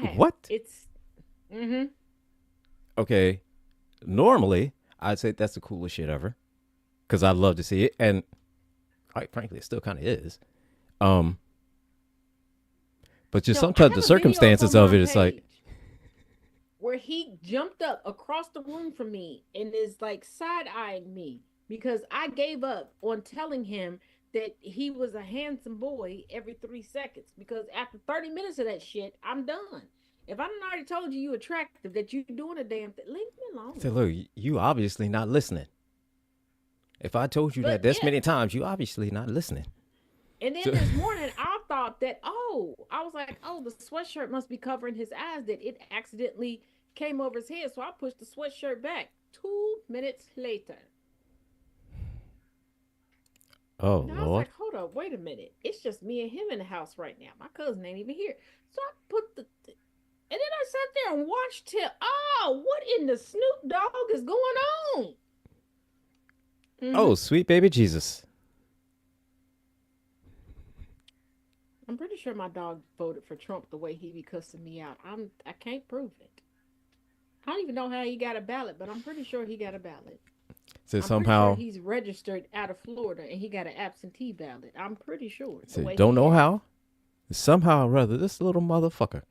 I have. What? It's. Mm-hmm. Okay. Normally, I'd say that's the coolest shit ever because I love to see it, and quite frankly, it still kind of is. Um, but just No, I sometimes the have a video up circumstances on of my it, it's like, page where he jumped up across the room from me and is like side eyeing me because I gave up on telling him that he was a handsome boy every 3 seconds. Because after 30 minutes of that shit, I'm done. If I done already told you attractive, that you doing a damn thing, leave me I alone. said, look, you obviously not listening. If I told you that But this yeah, many times, you obviously not listening. and then So, this morning, I thought that, I was like, the sweatshirt must be covering his eyes, that it accidentally came over his head. So I pushed the sweatshirt back. 2 minutes later. oh And I was Lord. like, hold up, wait a minute. It's just me and him in the house right now. My cousin ain't even here. So I put and then I sat there and watched him. Oh, what in the Snoop Dogg is going on? Oh, Mm-hmm. sweet baby Jesus. I'm pretty sure my dog voted for Trump the way he be cussing me out. I can't prove it. I don't even know how he got a ballot, but I'm pretty sure he got a ballot. So I'm pretty sure somehow, he's registered out of Florida and he got an absentee ballot. I'm pretty sure the so way don't he know acts. how. Somehow or other, this little motherfucker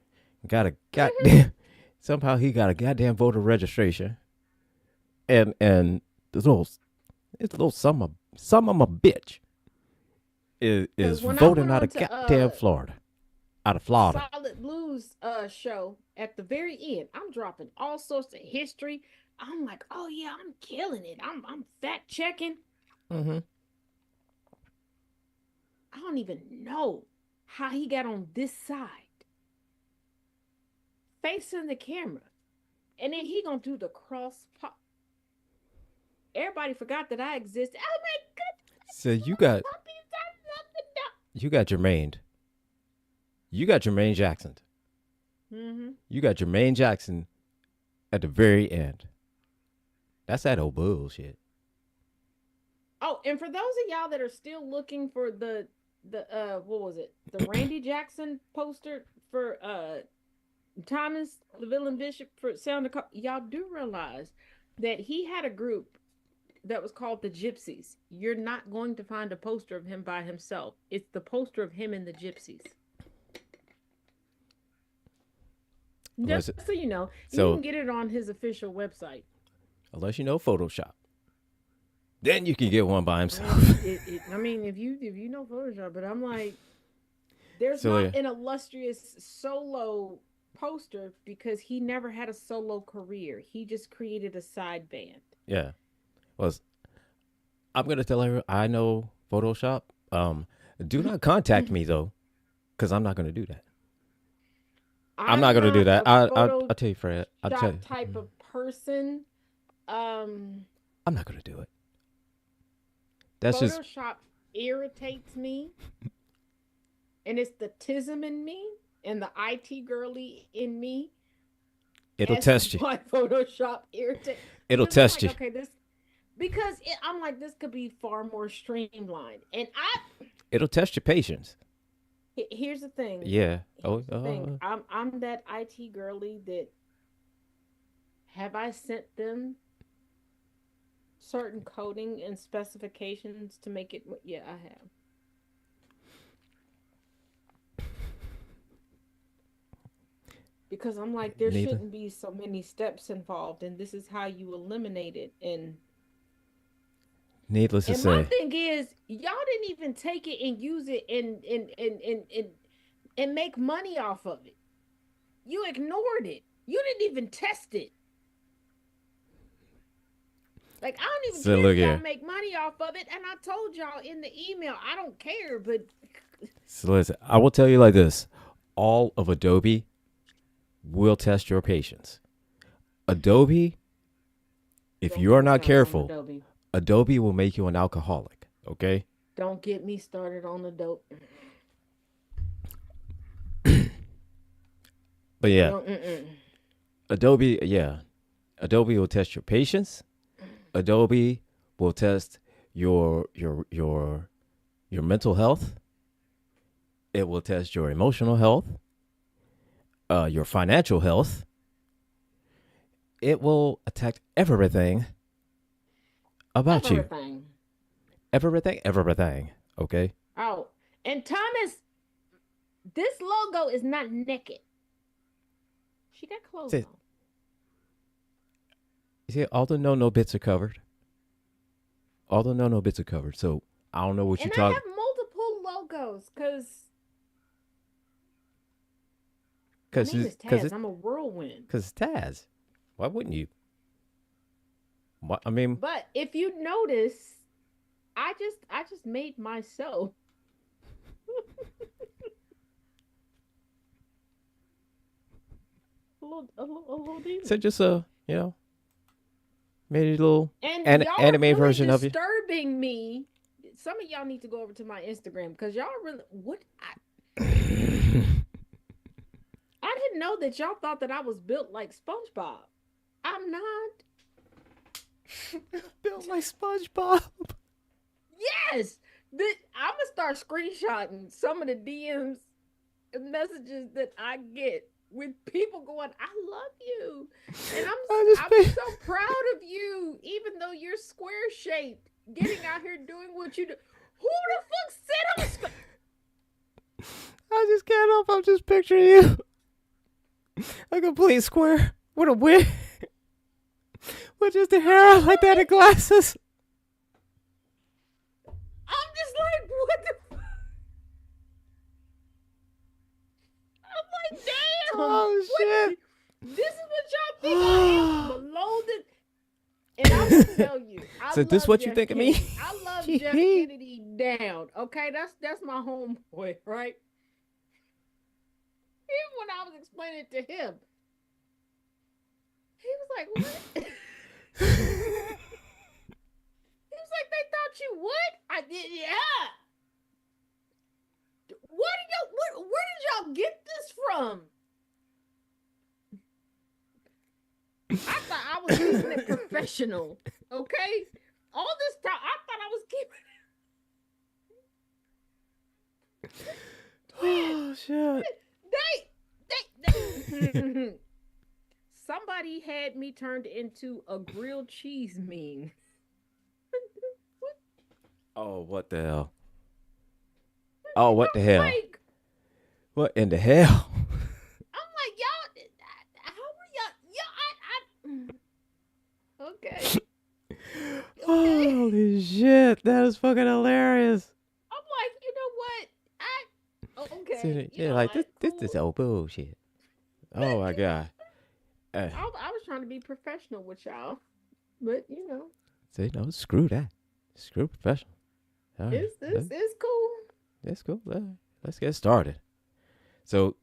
got a Mm-hmm. goddamn. Somehow he got a goddamn voter registration, and this little some of my bitch is Because when I voting went out on of to goddamn Florida, out of Florida. Solid Blues show at the very end, I'm dropping all sorts of history. I'm like, oh yeah, I'm killing it. I'm fact checking. Mm-hmm. I don't even know how he got on this side, facing the camera, and then he gonna do the cross pop. Everybody forgot that I exist. Oh my goodness, So little puppies, I love the dog. you got Jermaine, you got Jermaine Jackson, Mm-hmm. you got Jermaine Jackson at the very end. That's that old bullshit. Oh, and for those of y'all that are still looking for the what was it? The Randy Jackson poster for Thomas the Villain Bishop for Sound of y'all do realize that he had a group that was called the Gypsies. You're not going to find a poster of him by himself. It's the poster of him and the Gypsies. Unless Just it, so you know, you can so get it on his official website. unless you know Photoshop, then you can get one by And himself. I mean, if you know Photoshop, but I'm like, there's So not yeah, an illustrious solo poster because he never had a solo career. He just created a side band. yeah. Well, I'm gonna tell her I know Photoshop. Do not contact me though, because I'm not gonna do that. I'm not I'm gonna do not that. a I'll tell you, Fred. I'll tell Photoshop you. type of person. Um, I'm not gonna do it. That's just Photoshop irritates me, and it's the tism in me and the IT girly in me it'll as to test you. why Photoshop irritates. It'll Because I'm test like, you. okay, I'm like, this could be far more streamlined. And It'll test your patience. here's the thing. Yeah. Oh. Here's the thing. I'm that IT girly that, have I sent them certain coding and specifications to make it? Yeah, I have. Because I'm like, there Neither. shouldn't be so many steps involved, and this is how you eliminate it. Needless to And my say. thing is, y'all didn't even take it and use it and make money off of it. You ignored it. You didn't even test it. Like, I don't even So care look if y'all here. make money off of it. And I told y'all in the email, I don't care, but So listen. I will tell you like this. All of Adobe will test your patience. Adobe, if don't you get are me not started on careful, Adobe. Adobe will make you an alcoholic. Okay. Don't get me started on Adobe. But yeah, Don't, mm-mm. Adobe. Yeah, Adobe will test your patience. Adobe will test your mental health. It will test your emotional health. your financial health. It will attack everything about you. Everything. Everything. Okay. Oh, and Thomas, this logo is not naked. She got clothes See, on. you see, all the no bits are covered. All the no bits are covered. So I don't know what you And I talk have multiple logos my because name is Taz. I'm a whirlwind. it's Taz. Why wouldn't you? What I mean, But if you notice, I just made myself a little demon. so just you know, made a little And y'all are anime really version of you. disturbing me. Some of y'all need to go over to my Instagram because y'all really what I didn't know that y'all thought that I was built like SpongeBob. I'm not. Built like SpongeBob. Yes, I'm gonna start screenshotting some of the DMs and messages that I get with people going, "I love you," and I'm so proud of you, even though you're square shaped, getting out here doing what you do. Who the fuck said I'm I just can't help. I'm just picturing you a complete square with a wig, with just the hair like that and glasses. I'm just like, what the fuck? I'm like, damn. Oh shit! This is what y'all think I am below the. And I will tell you. So this what you think of me? I love Jeff Kennedy down. Okay, that's my homeboy, right? Even when I was explaining it to him, he was like, "What?" He was like, "They thought you what?" I did, yeah. Where did y'all get this from? I thought I was keeping it professional. Okay, all this time I thought I was keeping. Oh shit! They somebody had me turned into a grilled cheese meme. Oh, what the hell? Oh, what the hell? Like, What in the hell? I'm like, y'all, how are y'all? Okay. Holy shit! That is fucking hilarious. I'm like, you know what? Okay. Yeah, like this is old bullshit. Oh my god. I was trying to be professional with y'all, but you know, See, no, screw that. Screw professional. All right, it's cool. that's cool. Let's get started. So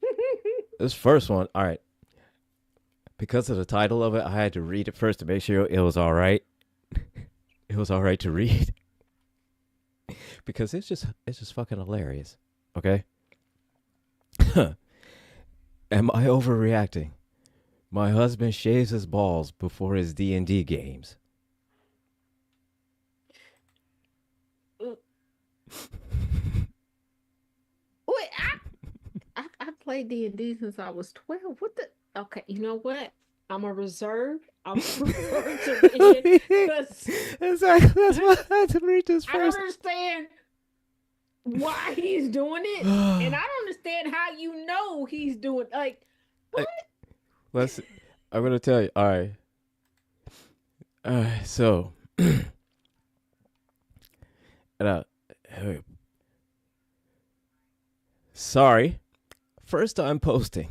this first one, all right. Because of the title of it, I had to read it first to make sure it was all right. It was all right to read. Because it's just fucking hilarious. Okay? Am I overreacting? My husband shaves his balls before his D&D games. Wait, I played D&D since I was 12. What the? Okay, you know what? I'm a reserve. I'm reserved to read it because Exactly. That's why I had to read this I don't first. understand why he's doing it, and I don't understand how you know he's doing like what? I'm gonna tell you. All right. So, sorry. First time posting.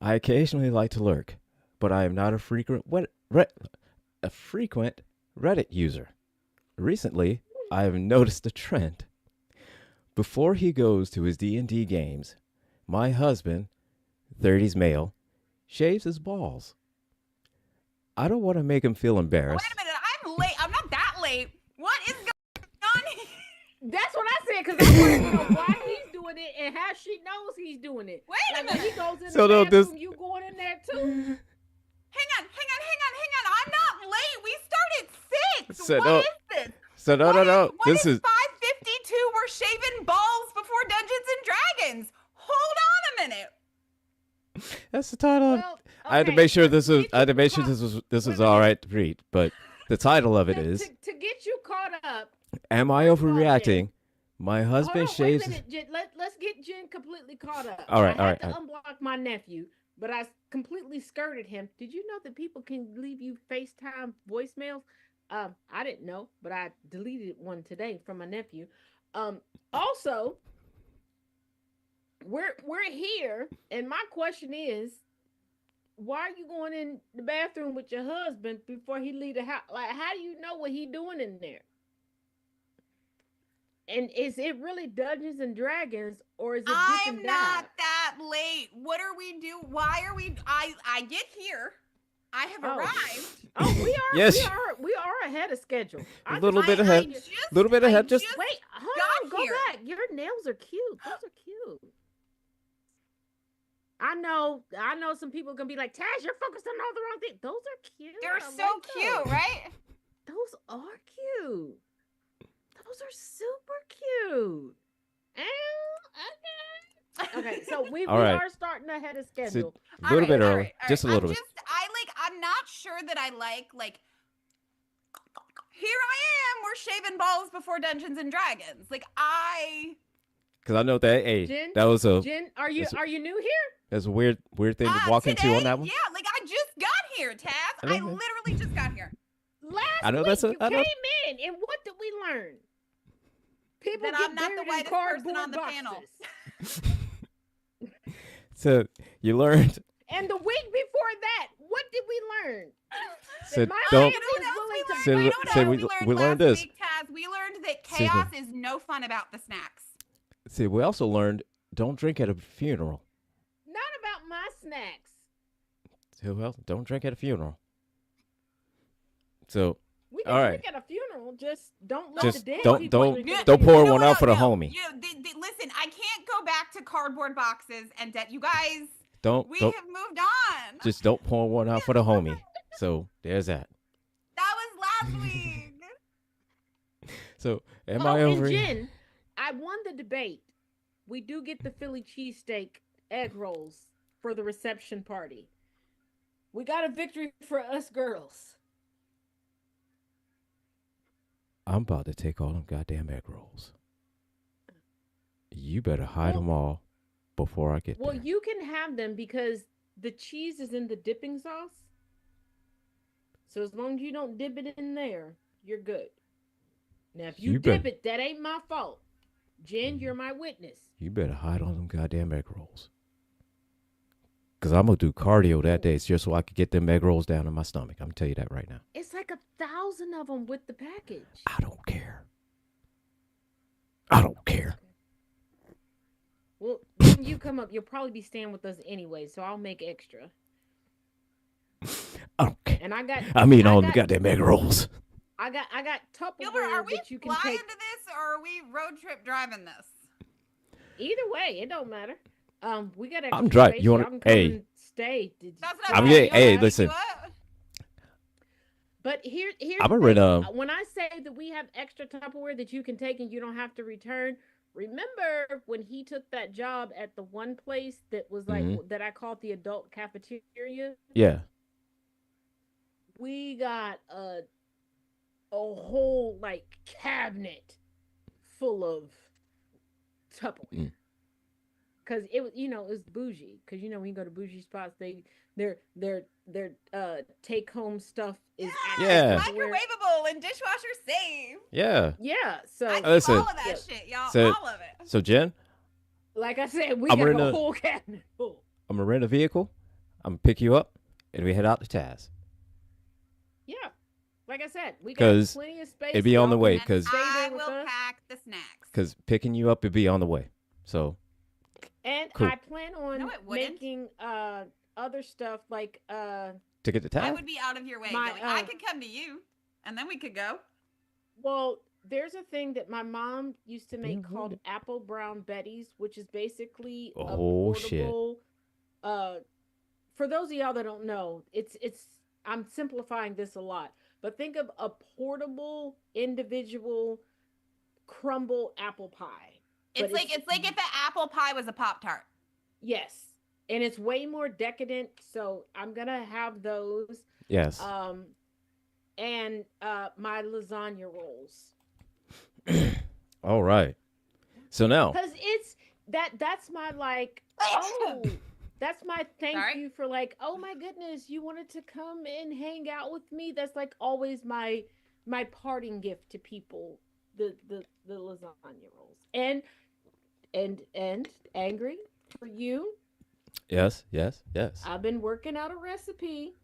I occasionally like to lurk, but I am not a frequent Reddit user. Recently, I have noticed a trend. Before he goes to his D&D games, my husband, 30s male, shaves his balls. I don't want to make him feel embarrassed. Wait a minute, I'm late. I'm not that late. What is going on here? That's what I said because I want to know why he's doing it and how she knows he's doing it. Wait a Like when he minute. goes in So the no, bathroom, you going in there too? Hang on. I'm not late. We start at 6. So What no- is this? So no. What This is 5:52? We're shaving balls before Dungeons and Dragons. Hold on a minute. That's the title. Well, I had to okay, make sure to this was. get I had to you make sure caught- this was wait a all minute. right to read. But the title of it to, is to get you caught up. "Am I First of all, Jen, overreacting? My hold husband on, wait a shaves." minute, Jen. Let's get Jen completely caught up. All I right, all had right. to unblock my nephew, but I completely skirted him. Did you know that people can leave you FaceTime voicemails? I didn't know, but I deleted one today from my nephew. Also, we're here, and my question is, why are you going in the bathroom with your husband before he leave the house? Like, how do you know what he doing in there? And is it really Dungeons and Dragons, or is it dip and I'm not dab? that late. What are we doing? Why are we? I get here. I have Oh. arrived. Oh, Yes. we are ahead of schedule. A I little just bit wanted ahead. to get- Little bit ahead. I Just Wait, hold got on, go here. back. Your nails are cute. Those are cute. I know some people are gonna be like, Taz, you're focused on all the wrong things. Those are cute. They're I so like cute, those. right? Those are cute. Those are super cute. Okay, so we All right. are starting ahead of schedule. a little bit all early. right, all Just a right. little bit. I'm not sure that I like. Here I am. We're shaving balls before Dungeons and Dragons. Because I know that. Hey, Jen, that was a Jen, are you new here? that's a weird thing to walk into on that one. Yeah, I just got here, Taz. I know, I man. literally just got here. Last I know week that's a- you I know- came in, and what did we learn? People That get I'm not the buried in whitest person cardboard on the panel. boxes. So you learned. And the week before that, what did we learn? So my don't. You know what is else willing to we Say learned? we- You know what say else we- we learned we last learned this. week, Taz? We learned that Say chaos is no fun about the snacks. See, we also learned don't drink at a funeral. Not about my snacks. So, well, don't drink at a funeral. So We can All drink at a funeral, just don't let Just the dead don't- people don't- drink at a don't funeral. pour one out for the homie. Listen, I can't go back to cardboard boxes and debt. You guys, don't we don't have moved on. just don't pour one out for the homie. So there's that. That was last week. So am Oh, I over? and Jen, I won the debate. We do get the Philly cheesesteak egg rolls for the reception party. We got a victory for us girls. I'm about to take all them goddamn egg rolls. You better hide Well- them all before I get Well, there. you can have them because the cheese is in the dipping sauce. So as long as you don't dip it in there, you're good. Now, if you, You dip bet- it, that ain't my fault. Jen, you're my witness. You better hide all them goddamn egg rolls. Cause I'm gonna do cardio that day just so I can get them egg rolls down in my stomach. I'm gonna tell you that right now. It's like 1,000 of them with the package. I don't care. I don't care. Well, when you come up, you'll probably be staying with us anyway, so I'll make extra. I don't care. And I got all them goddamn egg rolls. I got Gilbert, are Tupperware we that you can flying take. to this or are we road trip driving this? Either way, it don't matter. We got extra I'm driving. space. You wanna- Y'all can come hey. and stay. That's I'm what getting- saying. hey, You listen. what? But here's I'm the gonna thing. rent, When I say that we have extra Tupperware that you can take and you don't have to return, remember when he took that job at the one place that was like that I called the adult cafeteria? Yeah. We got a whole like cabinet full of Tupperware. Cause it was, it was bougie. Cause when you go to bougie spots, their take home stuff is Yeah. Microwavable and dishwasher safe. Yeah. yeah. So I keep Listen. all of that shit, y'all. So- all of it. So Jen, like I said, we I'm got gonna- a whole cabinet full. I'm gonna rent a vehicle. I'm gonna pick you up, and we head out to Taz. Yeah. Like I said, we got 'Cause plenty of space. it'd be on the Y'all way, can 'cause- stay I there with will us. pack the snacks. Cause picking you up would be on the way. So And Cool. I plan on No, it wouldn't. making other stuff like to get to I Taz. would be out of your way. My, going, I could come to you, and then we could go. well, there's a thing that my mom used to make Yeah, called really? apple brown betties, which is basically a Oh, shit. portable for those of y'all that don't know, it's I'm simplifying this a lot, but think of a portable individual crumble apple pie. It's But like if the apple pie was a Pop Tart. Yes. and it's way more decadent. So I'm gonna have those. Yes. And my lasagna rolls. All right. So now, Cause it's that's my like, oh, that's my thank Sorry. you for like, oh my goodness, you wanted to come and hang out with me. That's like always my parting gift to people. The lasagna rolls. And angry for you. yes, yes, yes. I've been working out a recipe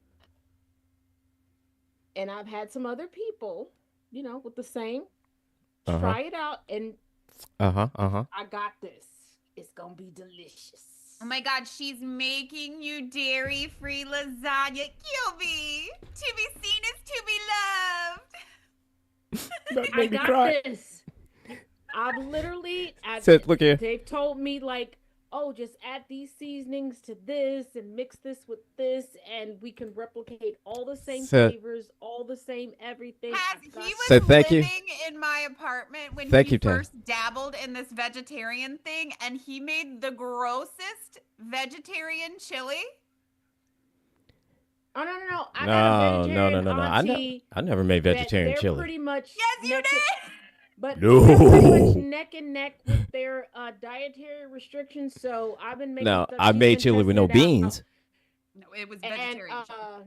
and I've had some other people, with the same Uh huh. try it out and Uh huh. Uh huh. I got this. It's gonna be delicious. Oh my God, she's making you dairy-free lasagna. Gilby, to be seen is to be loved. That I made me got cry. this. I've literally, Said, look here. they've told me like, oh, just add these seasonings to this and mix this with this, and we can replicate all the same Said, flavors, all the same everything. He was Said, thank you. living in my apartment when Thank he you, Tam. first dabbled in this vegetarian thing, and he made the grossest vegetarian chili. Oh no! I got a vegetarian no. auntie I never made that vegetarian they're chili. pretty much Yes, you neck did. but No. they're pretty much neck and neck with their dietary restrictions. So I've been making Now stuff. I She's made been chili with testing no it out. beans. No, it was And vegetarian chili.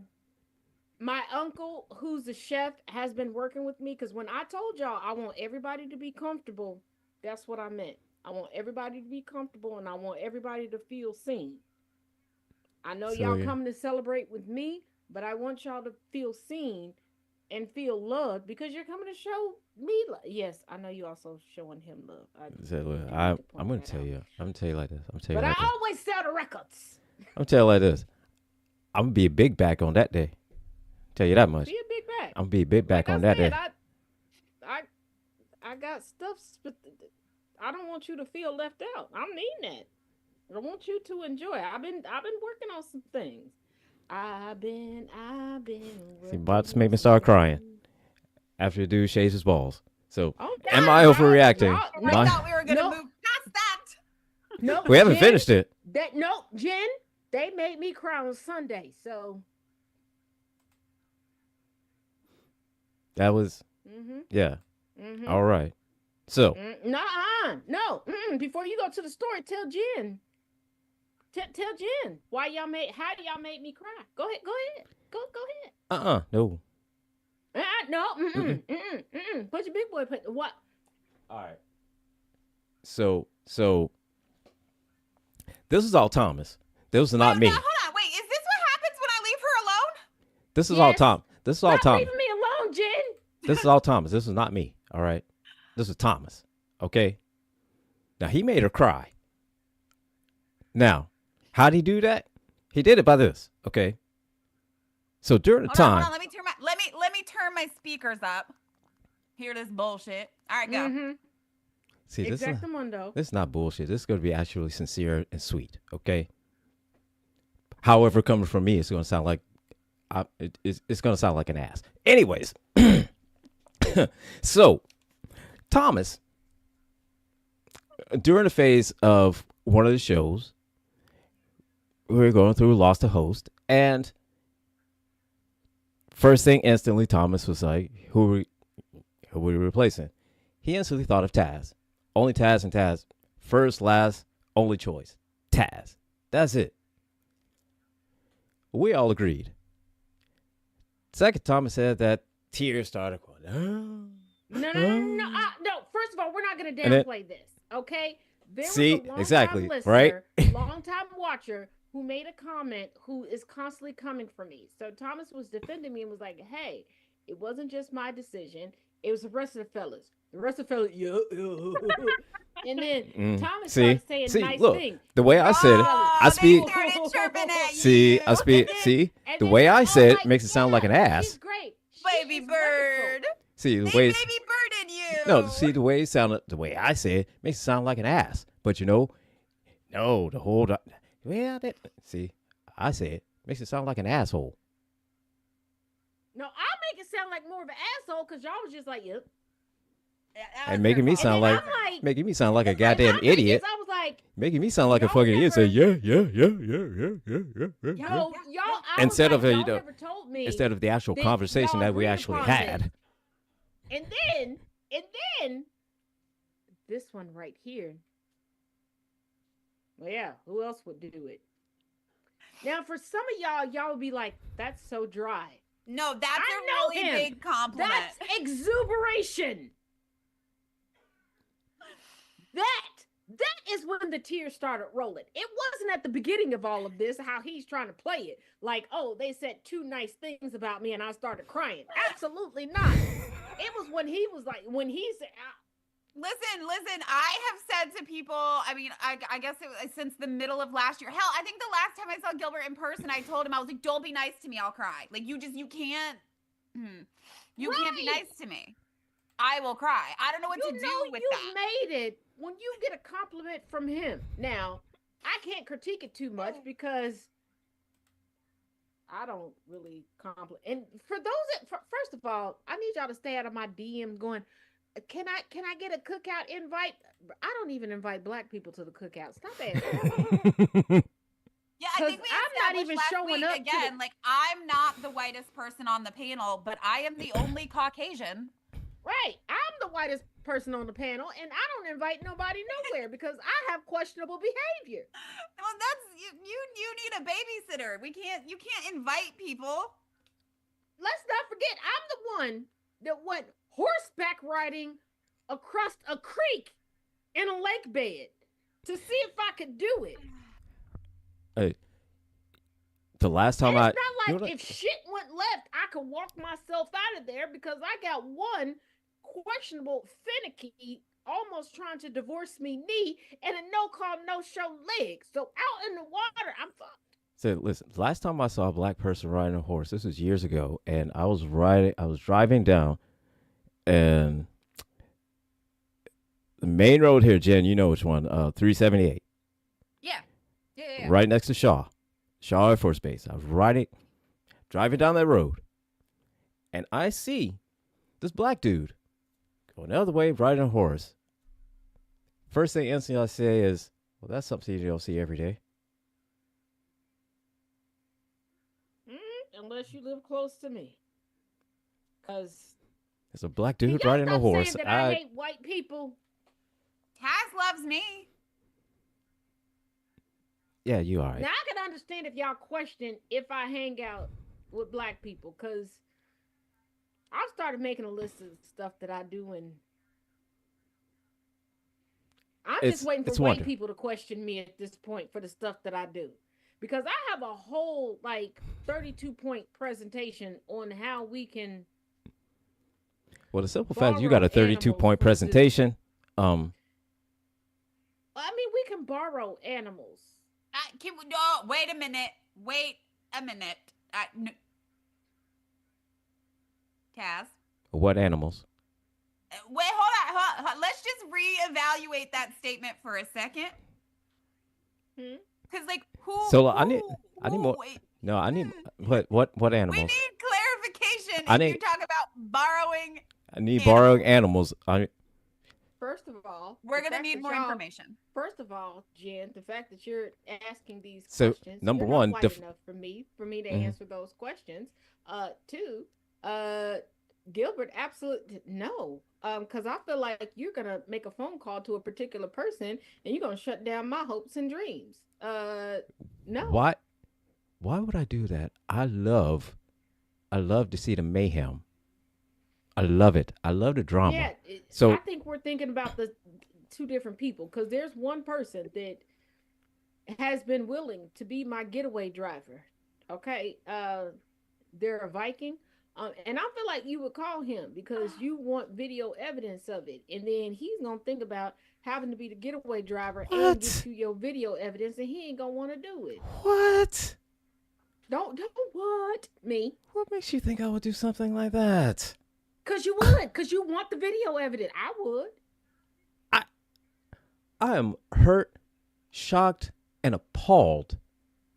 my uncle, who's a chef, has been working with me because when I told y'all I want everybody to be comfortable, that's what I meant. I want everybody to be comfortable and I want everybody to feel seen. I know So y'all yeah. coming to celebrate with me, but I want y'all to feel seen and feel loved because you're coming to show me love. Yes, I know you also showing him love. So, do need to I'm point gonna that tell out. you. I'm gonna tell you like this. I'm gonna tell you But I like this. always sell the records. I'm gonna tell you like this. I'm gonna be a big back on that day. Tell you that much. Be a big bag. I'm gonna be a big back Like on I that said, day. I got stuff. I don't want you to feel left out. I mean that. I want you to enjoy. I've been working on some things. I've been See, bots make me start crying after the dude shaves his balls. So, Oh, am I overreacting? I My- thought we were gonna no. move past that. No, we haven't Jen, finished it. Jen, they made me cry on Sunday. So, That was yeah. All right. So no. Before you go to the store, tell Jen. Tell Jen why how y'all made me cry. Go ahead. Go ahead. no. No. Put your big boy. What? All right. So this is all Thomas. This is not me. Hold on, wait. Is this what happens when I leave her alone? This is all Yes. Tom. This is all Stop Tom. leaving me alone, Jen. This is all Thomas. This is not me. All right. This is Thomas. Okay. Now he made her cry. Now, how did he do that? He did it by this. Okay. So during the time, Hold on. Let me turn my speakers up. Hear this bullshit. All right, go. see this is, Exactamundo. this is not bullshit. This is going to be actually sincere and sweet. Okay. However, coming from me, it's going to sound like it's going to sound like an ass. Anyways, so Thomas, during the phase of one of the shows, we were going through Lost to Host, and first thing instantly, Thomas was like, who are we replacing? He instantly thought of Taz. Only Taz and Taz. First, last, only choice. Taz. That's it. We all agreed. Second, Thomas said that tears started going. No. First of all, we're not going to And then- downplay this, okay? There See? was a long Exactly, listener, right? long-time watcher who made a comment who is constantly coming for me. So Thomas was defending me and was like, hey, it wasn't just my decision. It was the rest of the fellas. The rest of the fellas, yeah. And then Thomas started saying nice look, things. the way I said it, Oh, I speak. They started chirping at you. See, I speak. And then- See, and the then way they're I all said it like, makes it sound like an yeah, ass. She's great. She Baby is bird. wonderful. See, the They way baby birded you. no, see the way it sounded, the way I said it makes it sound like an ass. But no, the whole see, I said it makes it sound like an asshole. No, I make it sound like more of an asshole because y'all was just like, yep. Yeah, that And was making your me fault. sound And then like I'm like, making me sound like a I'm goddamn thinking, idiot. I was like Making me sound like a Y'all fucking idiot. Say, never- yeah. no, y'all. I Instead was of like, you y'all know, never told me. Instead of the actual that conversation y'all that we agreed actually upon had. this. And then this one right here. Well, yeah, who else would do it? Now, for some of y'all would be like, "That's so dry." No, that's I a know really him. big compliment. That's exuberation. That is when the tears started rolling. It wasn't at the beginning of all of this how he's trying to play it. Like, oh, they said 2 nice things about me and I started crying. Absolutely not. It was when he was like, when he said, Listen, I have said to people, I mean, I guess it was since the middle of last year. Hell, I think the last time I saw Gilbert in person, I told him, I was like, don't be nice to me, I'll cry. Like, you can't be nice to me. I will cry. I don't know what to do with that. You made it when you get a compliment from him. Now, I can't critique it too much because I don't really compliment. And for those that, first of all, I need y'all to stay out of my DMs going, can I get a cookout invite? I don't even invite black people to the cookout. Stop asking. Yeah, I think we I'm not even showing up again. Like, I'm not the whitest person on the panel, but I am the only Caucasian. Right. I'm the whitest person on the panel, and I don't invite nobody nowhere because I have questionable behavior. Well, that's you need a babysitter. You can't invite people. Let's not forget, I'm the one that went horseback riding across a creek in a lake bed to see if I could do it. Hey, the last time it's not like if shit went left, I could walk myself out of there because I got one questionable, finicky, almost trying to divorce me knee and a no call, no show leg. So out in the water, I'm fucked. So listen, last time I saw a black person riding a horse, this was years ago, and I was driving down, and the main road here, Jen, you know which one, 378. Yeah. Right next to Shaw Air Force Base. I was driving down that road, and I see this black dude going the other way, riding a horse. First thing instantly I say is, well, that's something you don't see every day. Unless you live close to me. Because there's a black dude riding a horse. Saying that I hate white people. Taz loves me. Yeah, you are right. Now, I can understand if y'all question if I hang out with black people, because I've started making a list of stuff that I do, and I'm just waiting for white people to question me at this point for the stuff that I do. Because I have a whole, 32-point presentation on how we can... Well, the simple fact is you got a 32-point presentation. I mean, we can borrow animals. Wait a minute. Taz. What animals? Wait, hold on. Let's just reevaluate that statement for a second. Because, who? So I need more. Wait. No, I need what animals? We need clarification. You're talking about borrowing. I need borrowing animals. First of all, we're gonna need more information. First of all, Jen, the fact that you're asking these questions, number you're one, not white enough for me to answer those questions. Two, Gilbert, absolutely no. Because I feel like you're gonna make a phone call to a particular person and you're gonna shut down my hopes and dreams. No. Why would I do that? I love to see the mayhem. I love it. I love the drama. Yeah, so I think we're thinking about the two different people, because there's one person that has been willing to be my getaway driver. Okay, they're a Viking, and I feel like you would call him because you want video evidence of it, and then he's gonna think about having to be the getaway driver and get you your video evidence, and he ain't gonna want to do it. What? Don't what me? What makes you think I would do something like that? Because you would. Because you want the video evidence. I would. I am hurt, shocked, and appalled.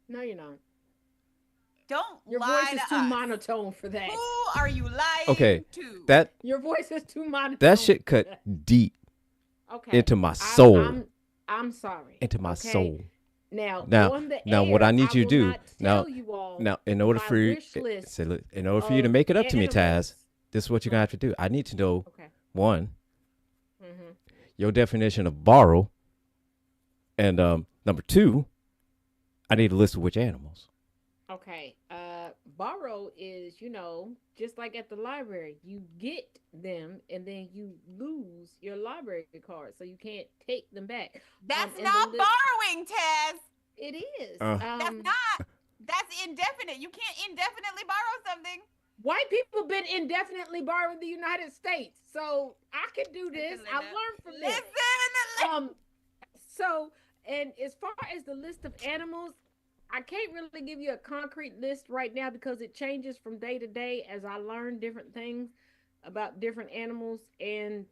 No, you're not. Don't Your lie voice is to too us. monotone for that. Who are you lying to? That your voice is too monotone. That shit cut deep okay. into my soul. I'm sorry. into my Okay. soul. Now, Now, on the now, air, what I need you to will do not now, tell you all now, in order my for you, wish list so look, in order for you to of make it up to me, Taz, animals. this is what you're gonna have to do. I need to know Okay. one, Mm-hmm. your definition of borrow, and number two, I need a list of which animals. Okay. Borrow is, just like at the library, you get them and then you lose your library card, so you can't take them back. That's And not borrowing, Taz. it is. That's not. That's indefinite. You can't indefinitely borrow something. White people been indefinitely borrowing the United States, so I can do this. I learned from this. Listen. So, and as far as the list of animals, I can't really give you a concrete list right now because it changes from day to day as I learn different things about different animals and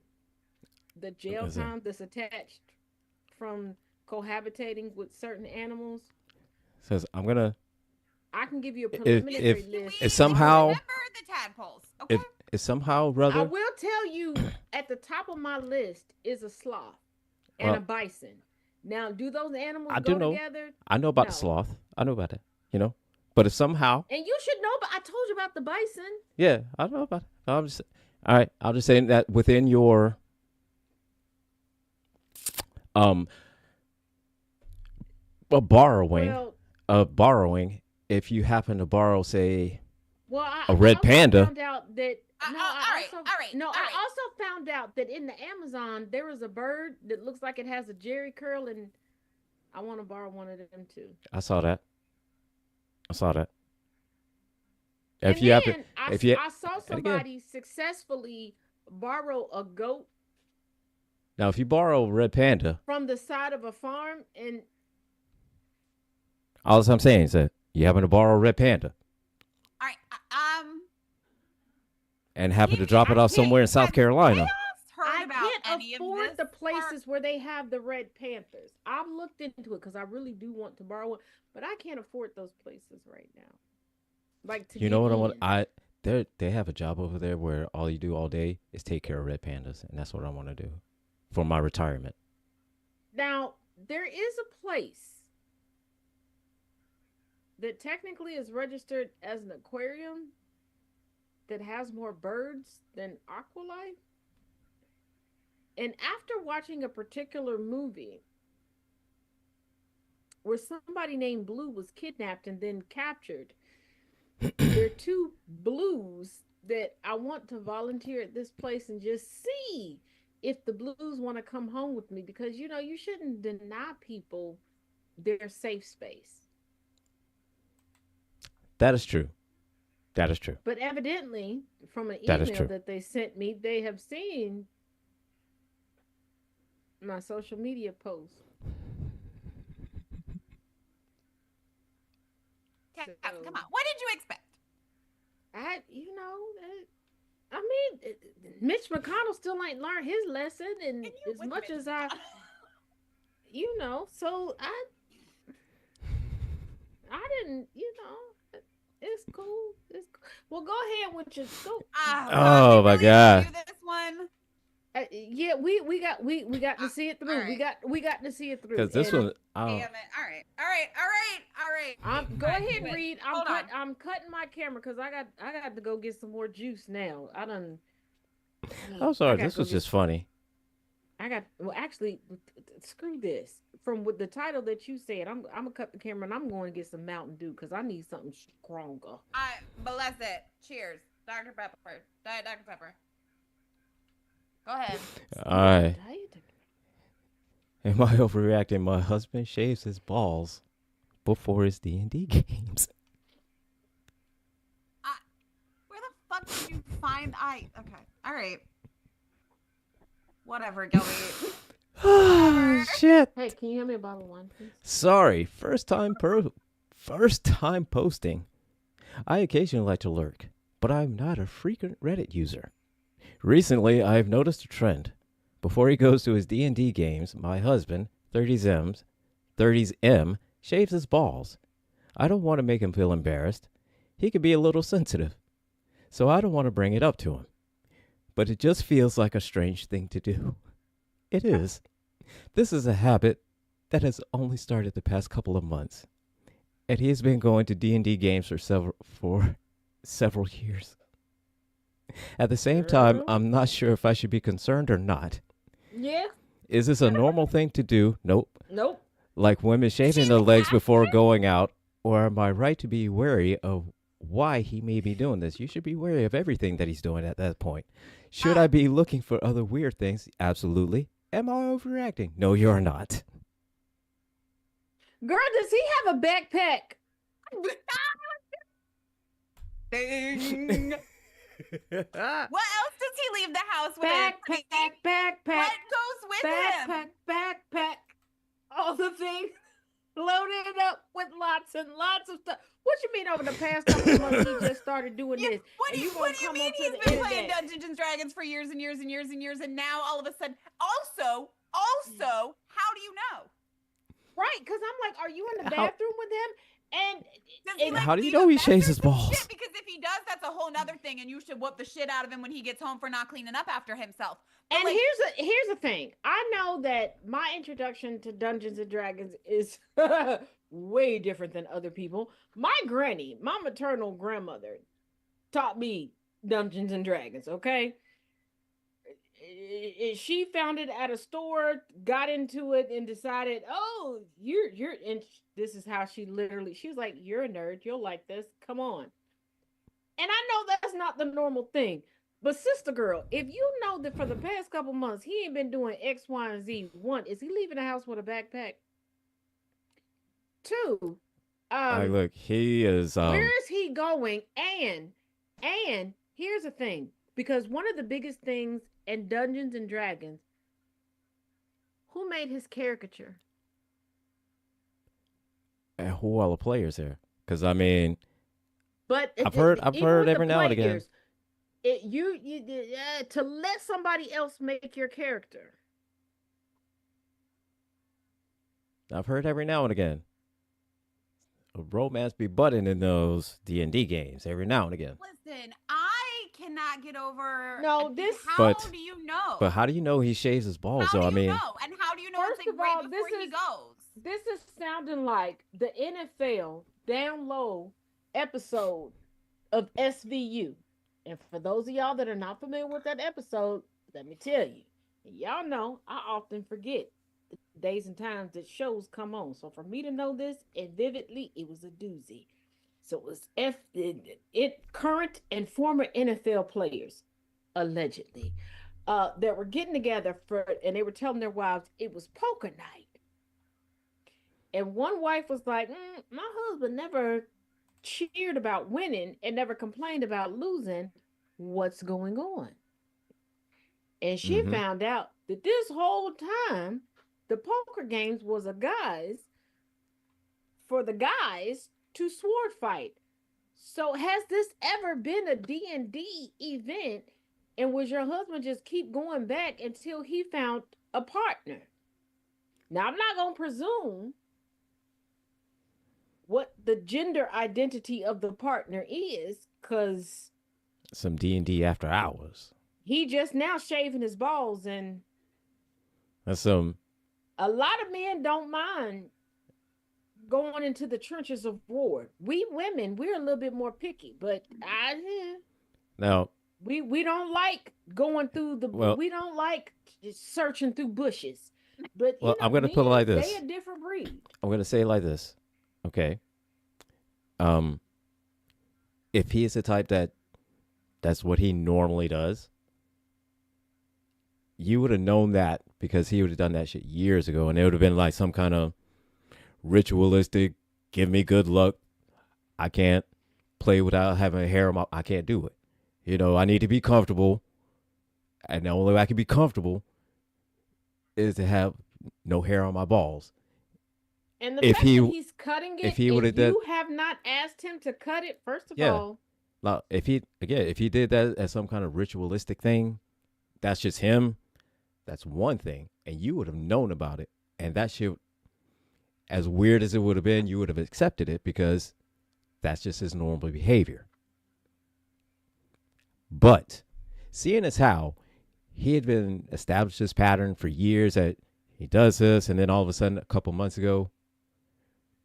the jail time that's attached from cohabitating with certain animals. Says I'm gonna. I can give you a preliminary list. If somehow remember the tadpoles, okay? if somehow, I brother, will tell you at the top of my list is a sloth and a bison. Now, do those animals go together? I know about the sloth. I know about it. But if somehow, and you should know, but I told you about the bison. yeah, I know about it. All right. I'll just say that within your borrowing, if you happen to borrow, say, a red panda. Found out that I also found out that in the Amazon there is a bird that looks like it has a Jerry curl, and I want to borrow one of them too. I saw that. I saw somebody successfully borrow a goat. Now, if you borrow a red panda from the side of a farm, and all I'm saying is that you happen to borrow a red panda. All right. And happen to drop it off somewhere in South Carolina. I can't afford the places where they have the red panthers. I've looked into it because I really do want to borrow one, but I can't afford those places right now. Like, you know what I want? They have a job over there where all you do all day is take care of red pandas, and that's what I want to do for my retirement. Now, there is a place that technically is registered as an aquarium that has more birds than Aqualife. And after watching a particular movie where somebody named Blue was kidnapped and then captured, there are two blues that I want to volunteer at this place and just see if the blues want to come home with me, because you shouldn't deny people their safe space. That is true. But evidently, from an email that they sent me, they have seen my social media posts. Come on. What did you expect? Mitch McConnell still ain't learned his lesson, and as much as I, so I didn't, it's cool. Well, go ahead with your scoop. Oh my God. This one. Yeah, we got to see it through. Right. We got to see it through. Because this one, damn it! All right. Go ahead and read. I'm cutting my camera because I got to go get some more juice now. I'm sorry. This was just funny. Actually, screw this. From with the title that you said, I'm gonna cut the camera and I'm going to get some Mountain Dew because I need something stronger. Bless it. Cheers, Dr. Pepper. Diet Dr. Pepper. Go ahead. All right. Am I overreacting? My husband shaves his balls before his D&D games. Where the fuck did you find? Okay. All right. Whatever, Gilby. Oh, shit. Hey, can you hand me a bottle of wine, please? Sorry. First time posting. I occasionally like to lurk, but I'm not a frequent Reddit user. Recently, I've noticed a trend. Before he goes to his D&D games, my husband, 30s M, shaves his balls. I don't want to make him feel embarrassed. He could be a little sensitive, so I don't want to bring it up to him. But it just feels like a strange thing to do. It is. This is a habit that has only started the past couple of months, and he has been going to D&D games for several years. At the same time, Girl. I'm not sure if I should be concerned or not. Yeah. Is this a normal thing to do? Nope. Nope. Like women shaving She their legs has before going out, or am I right to be wary of why he may be doing this? You should be wary of everything that he's doing at that point. Should I be looking for other weird things? Absolutely. Am I overreacting? No, you're not. Girl, does he have a backpack? Ding. What else does he leave the house with? Backpack. What goes with him? Backpack. All the things loaded up with lots and lots of stuff. What you mean over the past couple of months he just started doing Yeah, this? what do and you gonna what do you come mean onto he's the been playing internet? Dungeons and Dragons for years and years and years and years, and now all of a sudden, also, how do you know? Right, because I'm like, are you in the How- bathroom with him? And Does he, And like, How do you leave know a he mess shaves or his some balls? shit? Because if he does, that's a whole nother thing, and you should whoop the shit out of him when he gets home for not cleaning up after himself. But, and like, here's the thing. I know that my introduction to Dungeons and Dragons is way different than other people. My granny, my maternal grandmother, taught me Dungeons and Dragons. Okay, she found it at a store, got into it, and decided, oh, you're. And this is how she was like, "You're a nerd. You'll like this. Come on." And I know that's not the normal thing. But sister girl, if you know that for the past couple months he ain't been doing X, Y, and Z, one, is he leaving the house with a backpack? Two, Look, he is. where is he going? And here's the thing, because one of the biggest things in Dungeons and Dragons, who made his caricature? Who are the players here? Because I mean, But I've heard even with every the now and again. players, to let somebody else make your character. I've heard every now and again. A romance be butting in those D&D games every now and again. listen, I cannot get over. No, this- How But- do you know? But how do you know he shaves his balls? How So do I you mean, know? And how do you know First it's like of all, right before this he is- goes? This is sounding like the NFL down low episode of SVU. And for those of y'all that are not familiar with that episode, let me tell you, y'all know I often forget the days and times that shows come on. So for me to know this and vividly, it was a doozy. So it was current and former NFL players, allegedly, that were getting together and they were telling their wives it was poker night. And one wife was like, my husband never cheered about winning and never complained about losing. What's going on? And she Mhm. found out that this whole time, the poker games was for the guys to sword fight. So has this ever been a D&D event? And was your husband just keep going back until he found a partner? Now, I'm not going to presume what the gender identity of the partner is, because some D&D after hours. he just now shaving his balls, and That's some. a lot of men don't mind going into the trenches of war. We women, we're a little bit more picky, but Now, we don't like going through we don't like searching through bushes. But Well, I'm gonna put it like this. They a different breed. I'm going to say it like this. Okay. If he is the type that's what he normally does, you would have known that because he would have done that shit years ago, and it would have been like some kind of ritualistic, give me good luck. I can't play without having hair on my. I can't do it. You know, I need to be comfortable, and the only way I can be comfortable is to have no hair on my balls. And the If fact he- that he's cutting it, if he would've you have not asked him to cut it, first of Yeah. all. Now, if he did that as some kind of ritualistic thing, that's just him. That's one thing, and you would have known about it, and that shit, as weird as it would have been, you would have accepted it because that's just his normal behavior. But seeing as how he had been established this pattern for years, that he does this, and then all of a sudden, a couple months ago,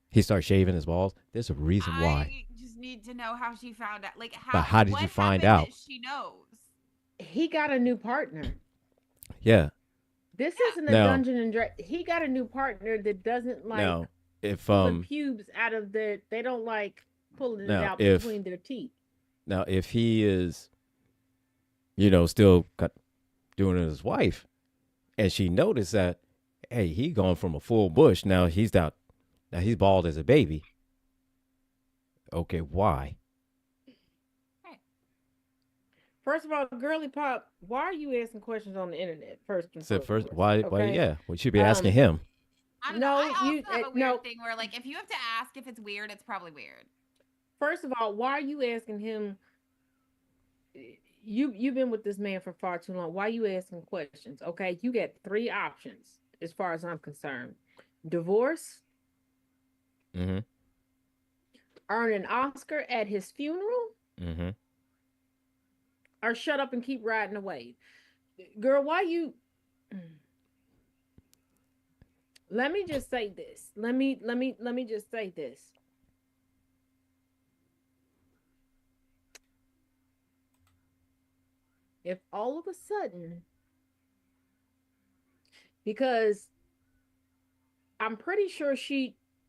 he starts shaving his balls. There's a reason why. I just need to know how she found out. Like, But how did what you find happened out? that she knows? He got a new partner. Yeah. This Yeah. isn't a Now- Dungeon and Dragons. He got a new partner that doesn't like Now, if pulling pubes out of their. They don't like pulling it Now, out if- between their teeth. now if he is, still doing it with his wife, and she noticed that, hey, he gone from a full bush. Now he's bald as a baby. Okay, why? First of all, girly pop, why are you asking questions on the internet? First and So first, foremost, why? okay? Yeah, we should be asking him. I don't No, know. I also you- have a weird no. thing where, like, if you have to ask if it's weird, it's probably weird. First of all, why are you asking him? You've been with this man for far too long. Why are you asking questions? Okay, you get 3 options as far as I'm concerned: divorce, Mm-hmm. earn an Oscar at his funeral, Mm-hmm. or shut up and keep riding the wave. Girl, why you? Let me just say this. Let me just say this. If all of a sudden, because I'm pretty sure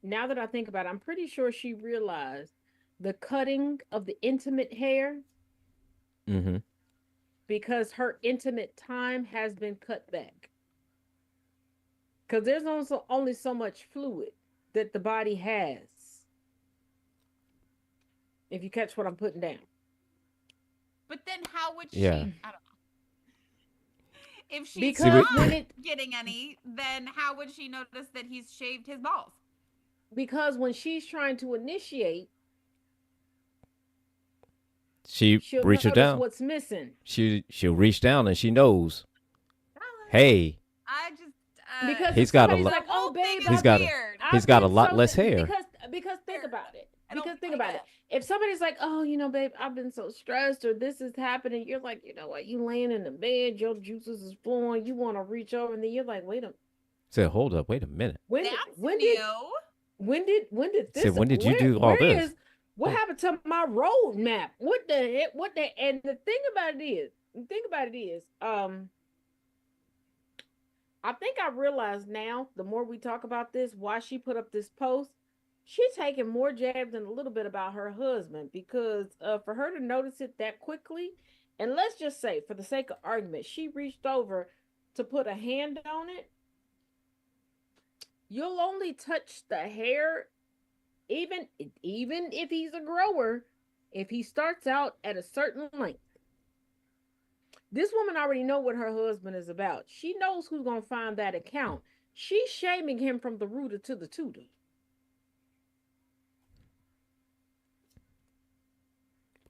now that I think about it, I'm pretty sure she realized the cutting of the intimate hair Mm-hmm. because her intimate time has been cut back. Because there's also only so much fluid that the body has. If you catch what I'm putting down. But then how would Yeah. she? I don't know. If she's Because not when getting any, then how would she notice that he's shaved his balls? because when she's trying to initiate, She she'll reaches notice down. what's missing. She'll reach down and she knows. Hey, I just Because He's if got a somebody's lot- like, oh baby, He's got a- weird. he's I've got a been lot so less th- hair. Because think about it. I don't Because think like about it. If somebody's like, oh, babe, I've been so stressed or this is happening, you're like, you know what, you laying in the bed, your juices is flowing, you want to reach over, and then you're like, wait a said, hold up, wait a minute. when That's when new. did this Said, when did you do all where this? what happened to my roadmap? What the heck? And the thing about it is, I think I realize now, the more we talk about this, why she put up this post. She's taking more jabs than a little bit about her husband, because for her to notice it that quickly, and let's just say, for the sake of argument, she reached over to put a hand on it. You'll only touch the hair, even if he's a grower, if he starts out at a certain length. This woman already know what her husband is about. She knows who's gonna find that account. She's shaming him from the rooter to the tutor.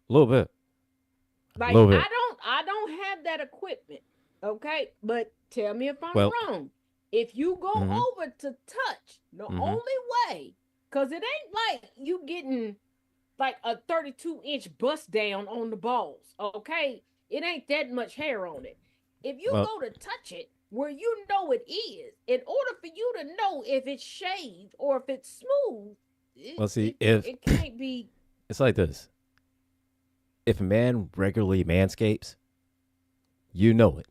A little bit. Like, Little bit. I don't have that equipment. Okay, but tell me if I'm Well- wrong. If you go Mhm. over to touch, the Mhm. only way, because it ain't like you getting like a 32-inch bust down on the balls. Okay, it ain't that much hair on it. If you Well- go to touch it where you know it is, in order for you to know if it's shaved or if it's smooth, Well, see, it can't be. It's like this. If a man regularly manscapes, you know it.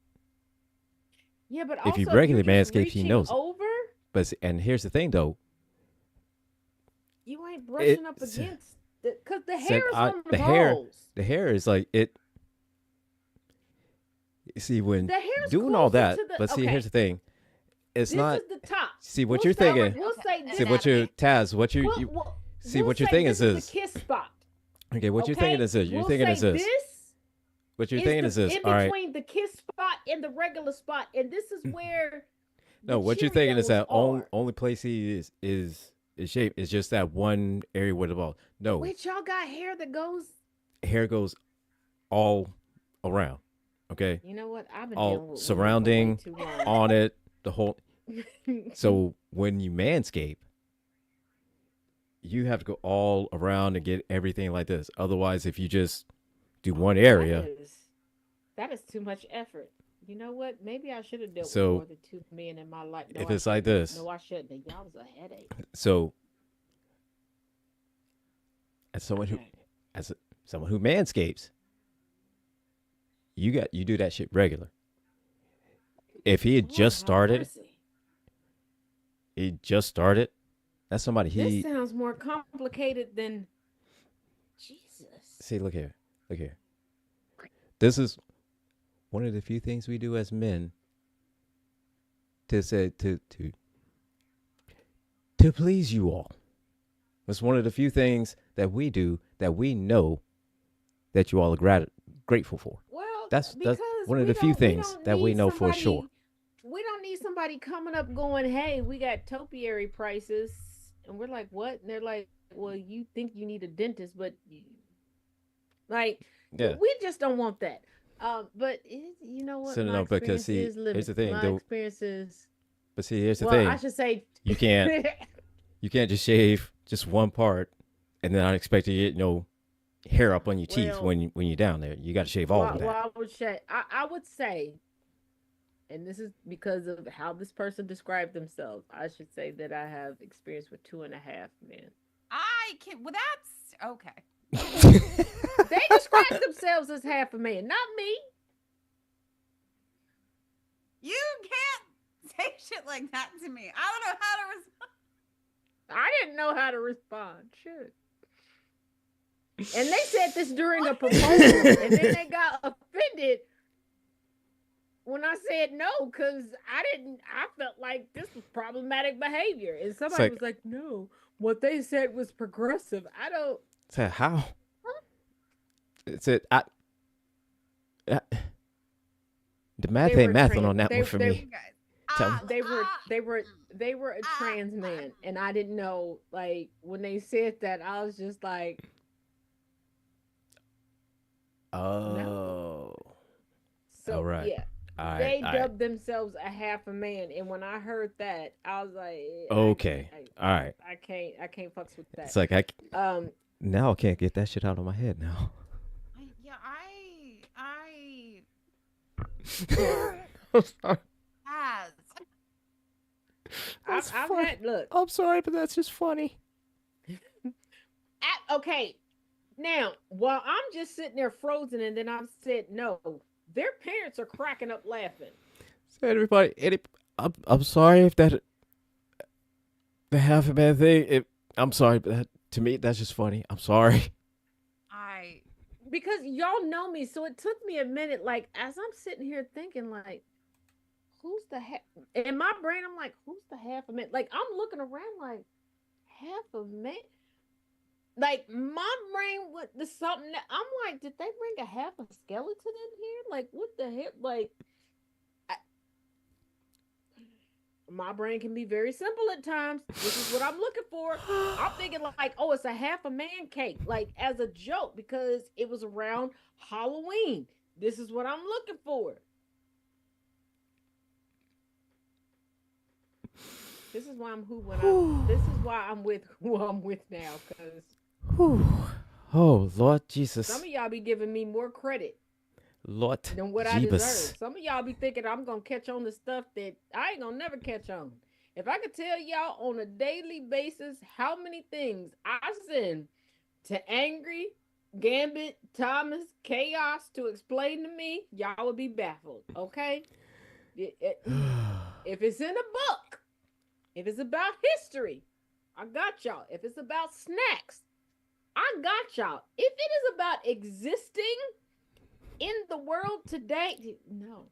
Yeah, but If also he you're regularly just manscapes, he reaching knows it. over. And here's the thing, though. You ain't brushing up It's- against because the said hair is I- on the the hair- balls. The hair is like it. You see, when The hair's doing all closer that, to the- but see, okay. here's the thing. It's This not. is the top. See what We'll you're say- thinking. We'll say See, this. See what you're Taz. What you, you see we'll what you're say thinking this is the kiss spot. okay. What you're thinking is this. You're We'll thinking say is this. What you're thinking is this. in All right. between the kiss spot and the regular spot, and this is where. No, the what you're thinking is that Cheerios are. only place he is shaped is just that one area with the ball. No, Wait, y'all got hair that goes. hair goes all around. Okay, You know what? I've been all dealing with women surrounding, for way too long. on it, the whole. So when you manscape, you have to go all around and get everything like this. Otherwise, if you just do one area, That is too much effort. You know what? Maybe I should have dealt with So more than 2 men in my life. No, if I it's like shouldn't. this, No, I shouldn't. Y'all was a headache. so as someone who Okay. as a, someone who manscapes, you do that shit regular. If he had Lord just have started, mercy. he just started. That's somebody This he sounds more complicated than Jesus. see. Look here. This is one of the few things we do as men to say to please you all. It's one of the few things that we do that we know that you all are grateful for. Well, That's because one of the few we things don't that we need know for sure. somebody. We don't need somebody coming up going, "Hey, we got topiary prices," and we're like, "What?" And they're like, "Well, you think you need a dentist, but like, Yeah. we just don't want that." But you know what? So My no, because experience see, is here's the limited. thing. My experience is, But see, here's the well, I thing. should say, You can't just shave just one part, and then I expect to get hair up on your teeth well, when you're down there. You got to shave all of that. I would say, I would say, and this is because of how this person described themselves. I should say that I have experience with 2.5 men. I can. Well, that's okay. They describe themselves as half a man, not me. You can't say shit like that to me. I don't know how to respond. I didn't know how to respond. Shit. And they said this during a proposal, and then they got offended when I said no, because I felt like this was problematic behavior. And somebody like- was like, no, what they said was progressive. I don't. So how? It's it. I the math They ain't were mathing trans- on that they- one for they- me. You guys. Tell me. They were a trans man, and I didn't know. Like when they said that, I was just like, Oh. so All right. yeah. All right. They all right. dubbed themselves a half a man, and when I heard that, I was like, Okay. All right. I can't fucks with that. It's like now I can't get that shit out of my head now. I'm sorry. Has. I've had look. I'm sorry, but that's just funny. Okay, now while I'm just sitting there frozen, and then I've said no, their parents are cracking up laughing. So everybody, I'm sorry if that the half a man thing. I'm sorry, but to me that's just funny. I'm sorry. Because y'all know me, so it took me a minute. Like as I'm sitting here thinking, like, who's the half? In my brain, I'm like, who's the half a man? Like I'm looking around, like half a man. Like my brain with the something that I'm like, did they bring a half a skeleton in here? Like what the heck? Like my brain can be very simple at times. This is what I'm looking for. I'm thinking like, oh, it's a half a man cake, like as a joke because it was around Halloween. This is what I'm looking for. This is why I'm this is why I'm with who I'm with now, because Oh Lord Jesus. some of y'all be giving me more credit Lord than what I deserve. Some of y'all be thinking I'm gonna catch on to stuff that I ain't gonna never catch on. If I could tell y'all on a daily basis how many things I send to Angry, Gambit, Thomas, Chaos to explain to me, y'all would be baffled. Okay, if it's in a book, if it's about history, I got y'all. If it's about snacks, I got y'all. If it is about existing in the world today, no.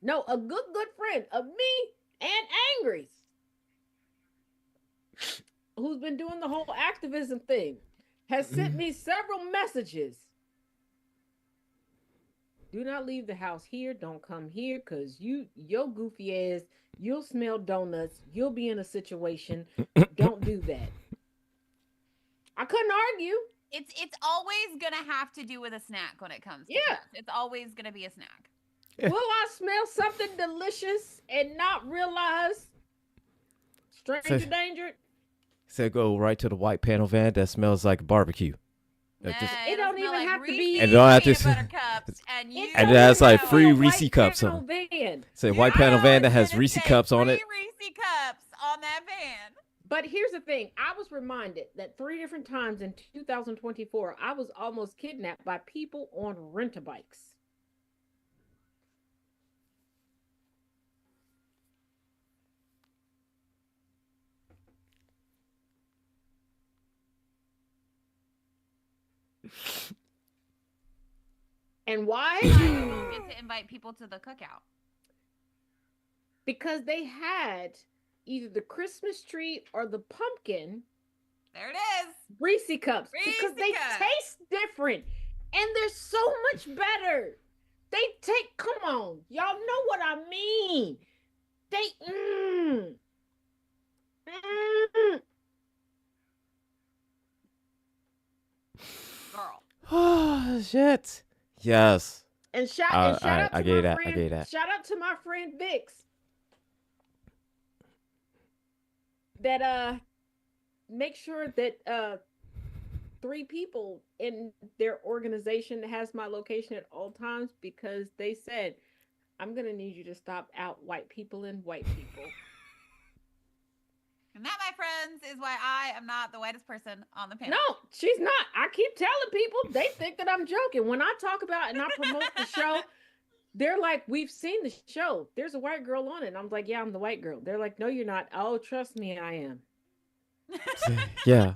No, a good friend of me and Angry's, who's been doing the whole activism thing, has sent me several messages. Do not leave the house here. Don't come here because your goofy ass, you'll smell donuts. You'll be in a situation. Don't do that. I couldn't argue. It's always gonna have to do with a snack when it comes to Yeah. pets. It's always gonna be a snack. Will I smell something delicious and not realize stranger danger? Said go right to the white panel van that smells like barbecue. It just- It don't smell even like have to be- Reese's And don't have to peanut say- butter cups, and you And don't that's even like have free a Reese white cups panel on. van. Say white panel van that has It's Reese gonna cups say on it. free Reese cups on that van. But here's the thing. I was reminded that 3 different times in 2024, I was almost kidnapped by people on rent-a-bikes. And why? You don't get to invite people to the cookout. Because they had either the Christmas tree or the pumpkin There it is. Reese cups. Because Reese they cups. taste different. And they're so much better. Come on. Y'all know what I mean. Girl. Oh shit. Yes. And shout I out to gave my that. friend. I gave that. Shout out to my friend Vix. That make sure that 3 people in their organization has my location at all times, because they said, I'm gonna need you to stop out white people and white people. And that, my friends, is why I am not the whitest person on the panel. No, she's not. I keep telling people, they think that I'm joking. When I talk about and I promote the show, they're like, we've seen the show. There's a white girl on it. And I'm like, yeah, I'm the white girl. They're like, no, you're not. Oh, trust me, I am. Yeah.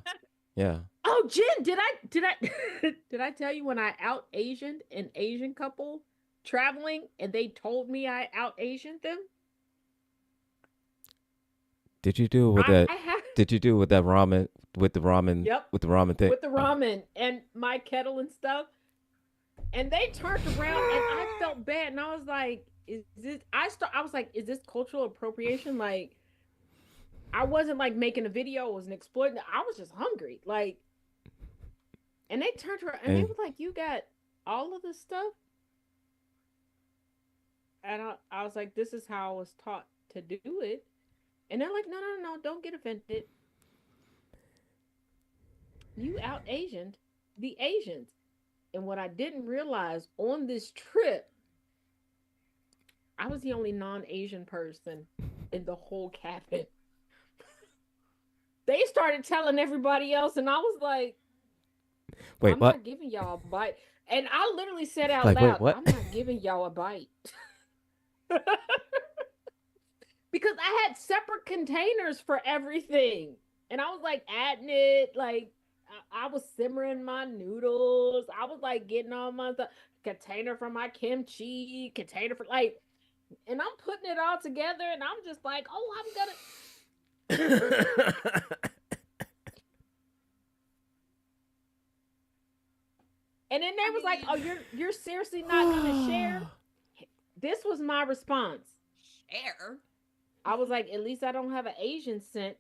Yeah. Oh, Jen, did I did I tell you when I out Asianed an Asian couple traveling and they told me I out Asianed them? Did you do it with that? Did you do it with that ramen? With the ramen? Yep. With the ramen thing? With the ramen and my kettle and stuff. And they turned around and I felt bad. And I was like, is this I was like, is this cultural appropriation? Like, I wasn't like making a video, I wasn't exploiting. I was just hungry. Like, and they turned around and they were like, you got all of this stuff? And I was like, this is how I was taught to do it. And they're like, no, don't get offended. You out Asianed the Asians. And what I didn't realize on this trip, I was the only non-Asian person in the whole cabin. They started telling everybody else, and I was like, wait, I'm what? not giving y'all a bite. And I literally said out Like, wait, loud, what? I'm not giving y'all a bite. Because I had separate containers for everything. And I was like adding it, like I was simmering my noodles. I was like getting all my stuff, container for my kimchi, container for like, and I'm putting it all together and I'm just like, oh, I'm gonna. And then they was like, oh, you're seriously not gonna share? This was my response. Share? I was like, at least I don't have an Asian scent.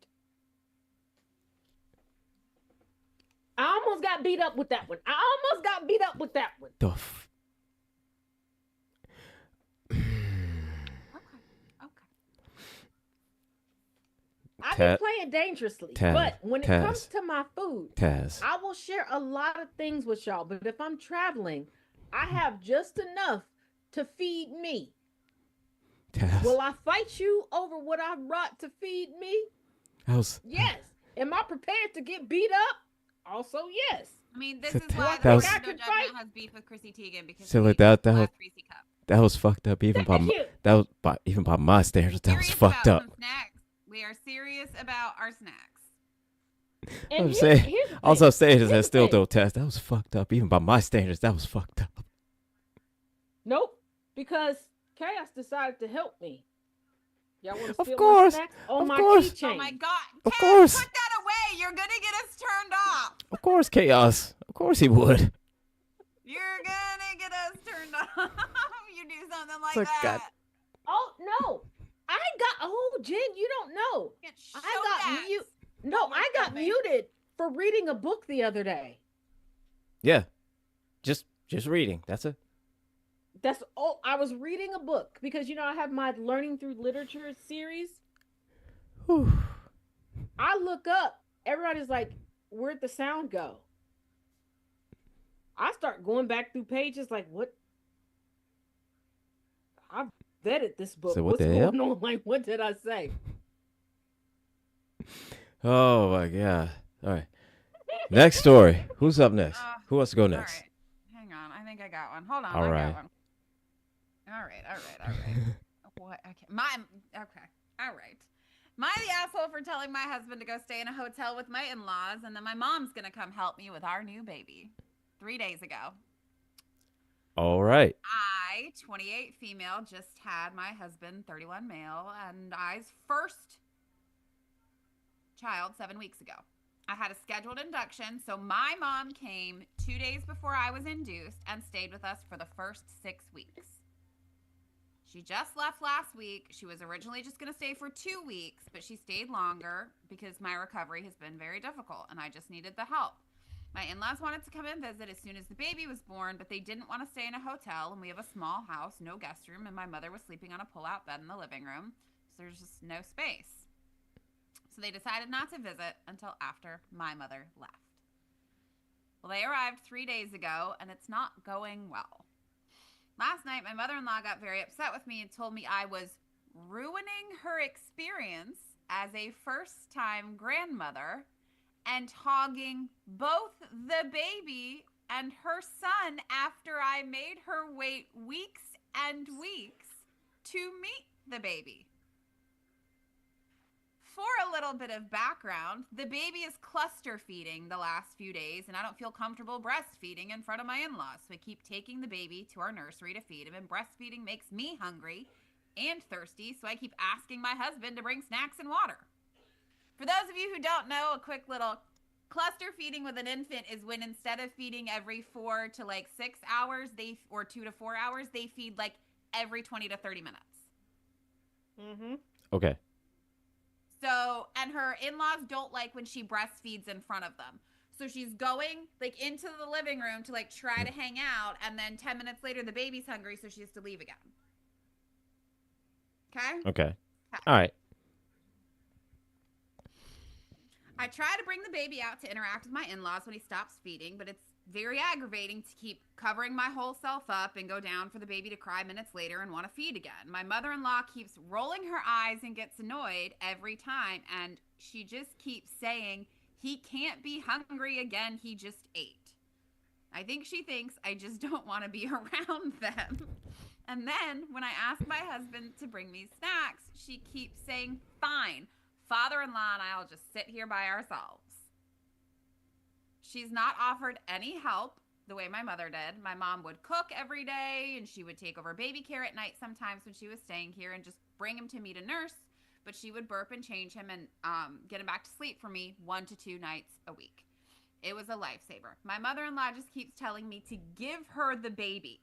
I almost got beat up with that one. The I've been playing dangerously. But when it comes to my food, I will share a lot of things with y'all. But if I'm traveling, I have just enough to feed me. Will I fight you over what I brought to feed me? Yes. Am I prepared to get beat up? Also, yes. I mean, this is why that the was- Porch Of No Judgment has beef with Chrissy Teigen, because So she like that last Reese cup. that was fucked up even by even by my standards. That was Serious fucked about up. some snacks. We are serious about our snacks. And I'm saying, here's the also thing. saying Here's that the still thing. don't test. That was fucked up even by my standards. That was fucked up. Nope. Because Chaos decided to help me. Y'all want to Of steal course. my snacks? On Of my course. keychain. Oh my god. Of Kev, course. put that away. You're gonna get us turned off. Of course, chaos. Of course he would. You're gonna get us turned off. You do something like It's like, that. God. Oh no. Jen, you don't know. You can't show I got that. mute. No, We're I got filming. muted for reading a book the other day. Yeah. Just reading. That's it. That's all. I was reading a book because I have my Learning Through Literature series. Whew. I look up, everybody's like, where'd the sound go? I start going back through pages like, what? I've vetted this book. So what What's the hell? going on? Like, what did I say? Oh my god. All right. Next story. Who's up next? Who wants to go All next? right. Hang on. I think I got one. Hold on. All I right. got one. All right. What? Okay. Okay. All right. Am I the asshole for telling my husband to go stay in a hotel with my in-laws, and then my mom's gonna come help me with our new baby? 3 days ago. All right. I, 28 female, just had my husband, 31 male, and I's first child 7 weeks ago. I had a scheduled induction, so my mom came 2 days before I was induced and stayed with us for the first 6 weeks. She just left last week. She was originally just going to stay for 2 weeks, but she stayed longer because my recovery has been very difficult and I just needed the help. My in-laws wanted to come and visit as soon as the baby was born, but they didn't want to stay in a hotel, and we have a small house, no guest room, and my mother was sleeping on a pull-out bed in the living room, so there's just no space. So they decided not to visit until after my mother left. Well, they arrived 3 days ago, and it's not going well. Last night, my mother-in-law got very upset with me and told me I was ruining her experience as a first-time grandmother and hogging both the baby and her son after I made her wait weeks and weeks to meet the baby. For a little bit of background, the baby is cluster feeding the last few days, and I don't feel comfortable breastfeeding in front of my in-laws, so I keep taking the baby to our nursery to feed him, and breastfeeding makes me hungry and thirsty, so I keep asking my husband to bring snacks and water. For those of you who don't know, a quick little cluster feeding with an infant is when instead of feeding every 4 to 6 hours, or 2 to 4 hours, they feed like every 20 to 30 minutes. Mm-hmm. Okay. So, and her in-laws don't like when she breastfeeds in front of them. So she's going like into the living room to like try to hang out, and then 10 minutes later the baby's hungry, so she has to leave again. Okay. All right. I try to bring the baby out to interact with my in-laws when he stops feeding, but it's very aggravating to keep covering my whole self up and go down for the baby to cry minutes later and want to feed again. My mother-in-law keeps rolling her eyes and gets annoyed every time, and she just keeps saying, "He can't be hungry again, he just ate." I think she thinks I just don't want to be around them. And then when I ask my husband to bring me snacks, she keeps saying, "Fine, father-in-law and I'll just sit here by ourselves." She's not offered any help the way my mother did. My mom would cook every day, and she would take over baby care at night sometimes when she was staying here and just bring him to meet a nurse, but she would burp and change him and get him back to sleep for me 1 to 2 nights a week. It was a lifesaver. My mother-in-law just keeps telling me to give her the baby.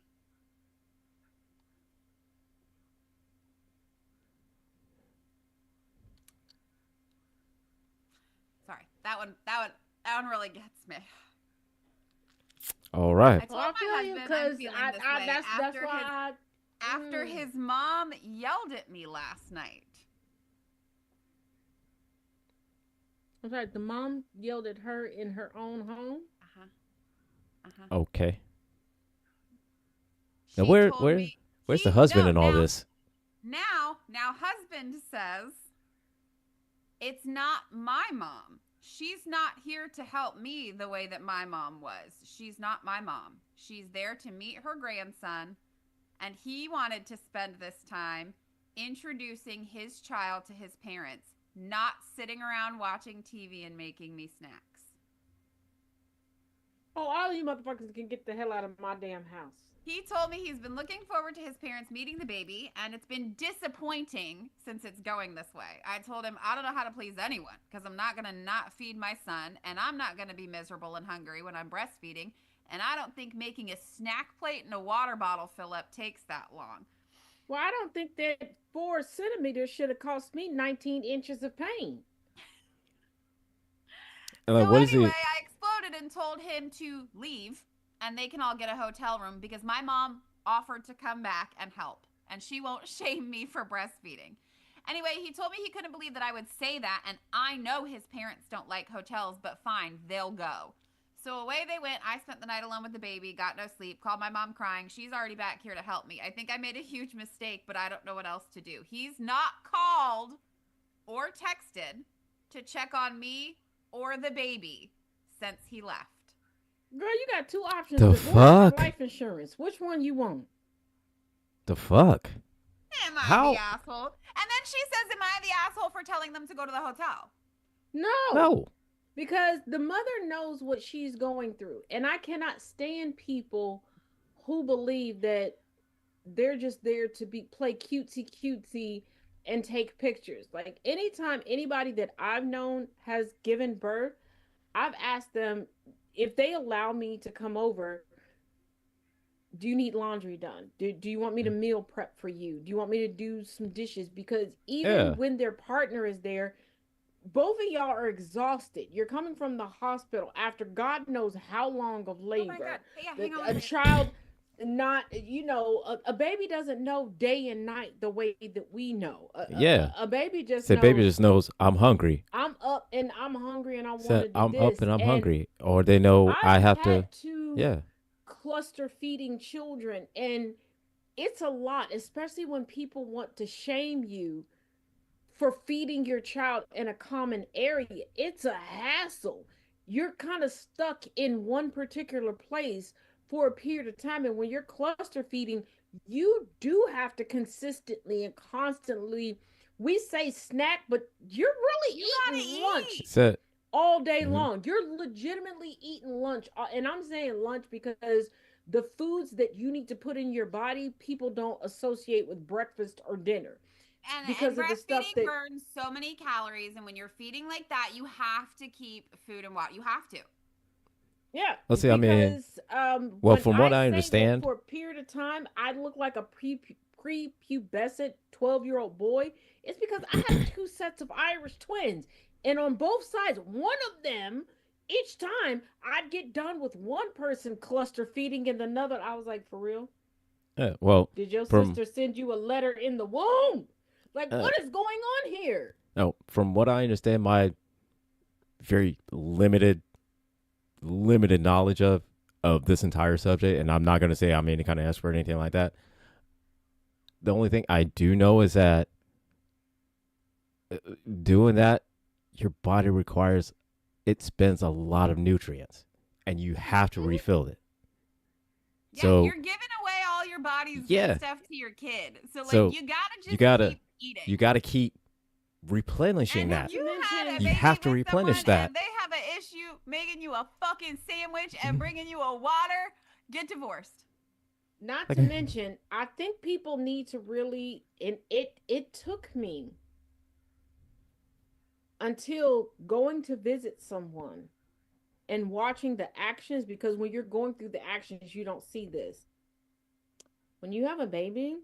Sorry, that one really gets me. All right. I told my husband I'm feeling this way after his mom yelled at me last night. I'm sorry, the mom yelled at her in her own home? Okay. Now where's the husband in all this? Now husband says, "It's not my mom. She's not here to help me the way that my mom was. She's not my mom. She's there to meet her grandson, and he wanted to spend this time introducing his child to his parents, not sitting around watching TV and making me snacks." Oh, all of you motherfuckers can get the hell out of my damn house. He told me he's been looking forward to his parents meeting the baby, and it's been disappointing since it's going this way. I told him I don't know how to please anyone because I'm not going to not feed my son, and I'm not going to be miserable and hungry when I'm breastfeeding, and I don't think making a snack plate and a water bottle fill up takes that long. Well, I don't think that 4 centimeters should have cost me 19 inches of pain. So anyway, I exploded and told him to leave, and they can all get a hotel room because my mom offered to come back and help, and she won't shame me for breastfeeding. Anyway, he told me he couldn't believe that I would say that, and I know his parents don't like hotels, but fine, they'll go. So away they went. I spent the night alone with the baby, got no sleep, called my mom crying. She's already back here to help me. I think I made a huge mistake, but I don't know what else to do. He's not called or texted to check on me or the baby since he left. Girl, you got two options: The divorce or fuck? life insurance. Which one you want? The fuck? Am I How? the asshole? And then she says, am I the asshole for telling them to go to the hotel? No. No. Because the mother knows what she's going through. And I cannot stand people who believe that they're just there to be play cutesy cutesy and take pictures. Like anytime anybody that I've known has given birth, I've asked them if they allow me to come over, do you need laundry done? Do you want me to meal prep for you? Do you want me to do some dishes? Because Yeah. even when their partner is there, both of y'all are exhausted. You're coming from the hospital after God knows how long of labor. Oh my God. Yeah, hang on A a minute. child not, a baby doesn't know day and night the way that we know. Yeah. A baby just Said knows, baby just knows I'm hungry. I'm up and I'm hungry and I want Said to do I'm up this. and I'm And hungry. Or they know I I've have to. had to Yeah. cluster feeding children, and it's a lot, especially when people want to shame you for feeding your child in a common area. It's a hassle. You're kind of stuck in one particular place for a period of time. And when you're cluster feeding, you do have to consistently and constantly, we say snack, but you're really You gotta eating lunch eat. Said. all day Mhm. long. You're legitimately eating lunch. And I'm saying lunch because the foods that you need to put in your body, people don't associate with breakfast or dinner And because of the stuff breastfeeding that, burns so many calories. And when you're feeding like that, you have to keep food and water. You have to. yeah, Let's see. I mean, because well, when from what I I say that understand, for a period of time I look like a prepubescent 12-year-old boy, it's because I have two sets of Irish twins, and on both sides, one of them, each time I'd get done with one person cluster feeding and another, I was like, for real? well, Did your from sister send you a letter in the womb? Like, uh, what is going on here? no, from what I understand, my very limited knowledge of this entire subject, and I'm not going to say I'm any kind of expert or anything like that. The only thing I do know is that doing that, your body requires it spends a lot of nutrients, and you have to refill it. Yeah, So you're giving away all your body's yeah, good stuff to your kid. So like so you gotta you just gotta keep eating. you gotta keep replenishing And that. if you had a You baby have to with replenish someone that. and they have an issue making you a fucking sandwich and bringing you a water, get divorced. Not Like, to mention, I think people need to really, and it took me until going to visit someone and watching the actions, because when you're going through the actions you don't see this. When you have a baby,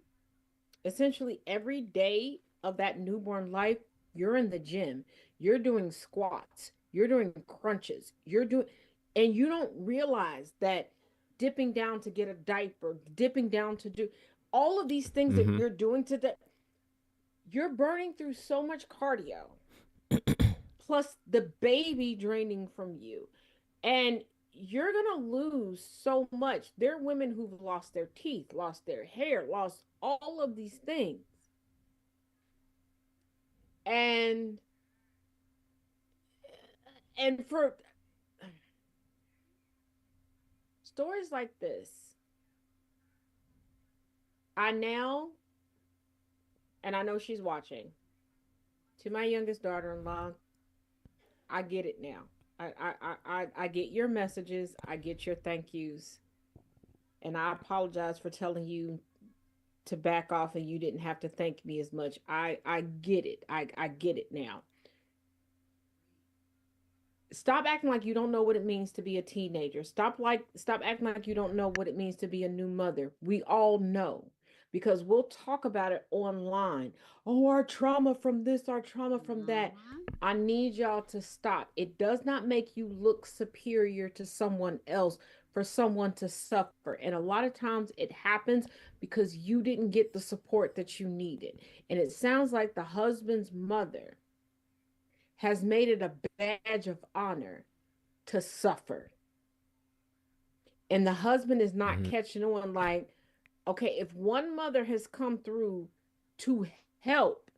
essentially every day of that newborn life, you're in the gym, you're doing squats, you're doing crunches, you're doing, and you don't realize that dipping down to get a diaper, dipping down to do all of these things that mm-hmm. you're doing to the, you're burning through so much cardio, plus the baby draining from you, and you're gonna lose so much. There are women who've lost their teeth, lost their hair, lost all of these things. And for stories like this, I now, and I know she's watching, to my youngest daughter-in-law, I get it now. I get your messages, I get your thank yous, and I apologize for telling you to back off and you didn't have to thank me as much. I get it. I get it now. Stop acting like you don't know what it means to be a teenager. Stop acting like you don't know what it means to be a new mother. We all know, because we'll talk about it online. Oh, our trauma from this, our trauma from that. Mhm. I need y'all to stop. It does not make you look superior to someone else for someone to suffer. And a lot of times it happens because you didn't get the support that you needed. And it sounds like the husband's mother has made it a badge of honor to suffer. and the husband is not Mhm. catching on. Like, okay, if one mother has come through to help,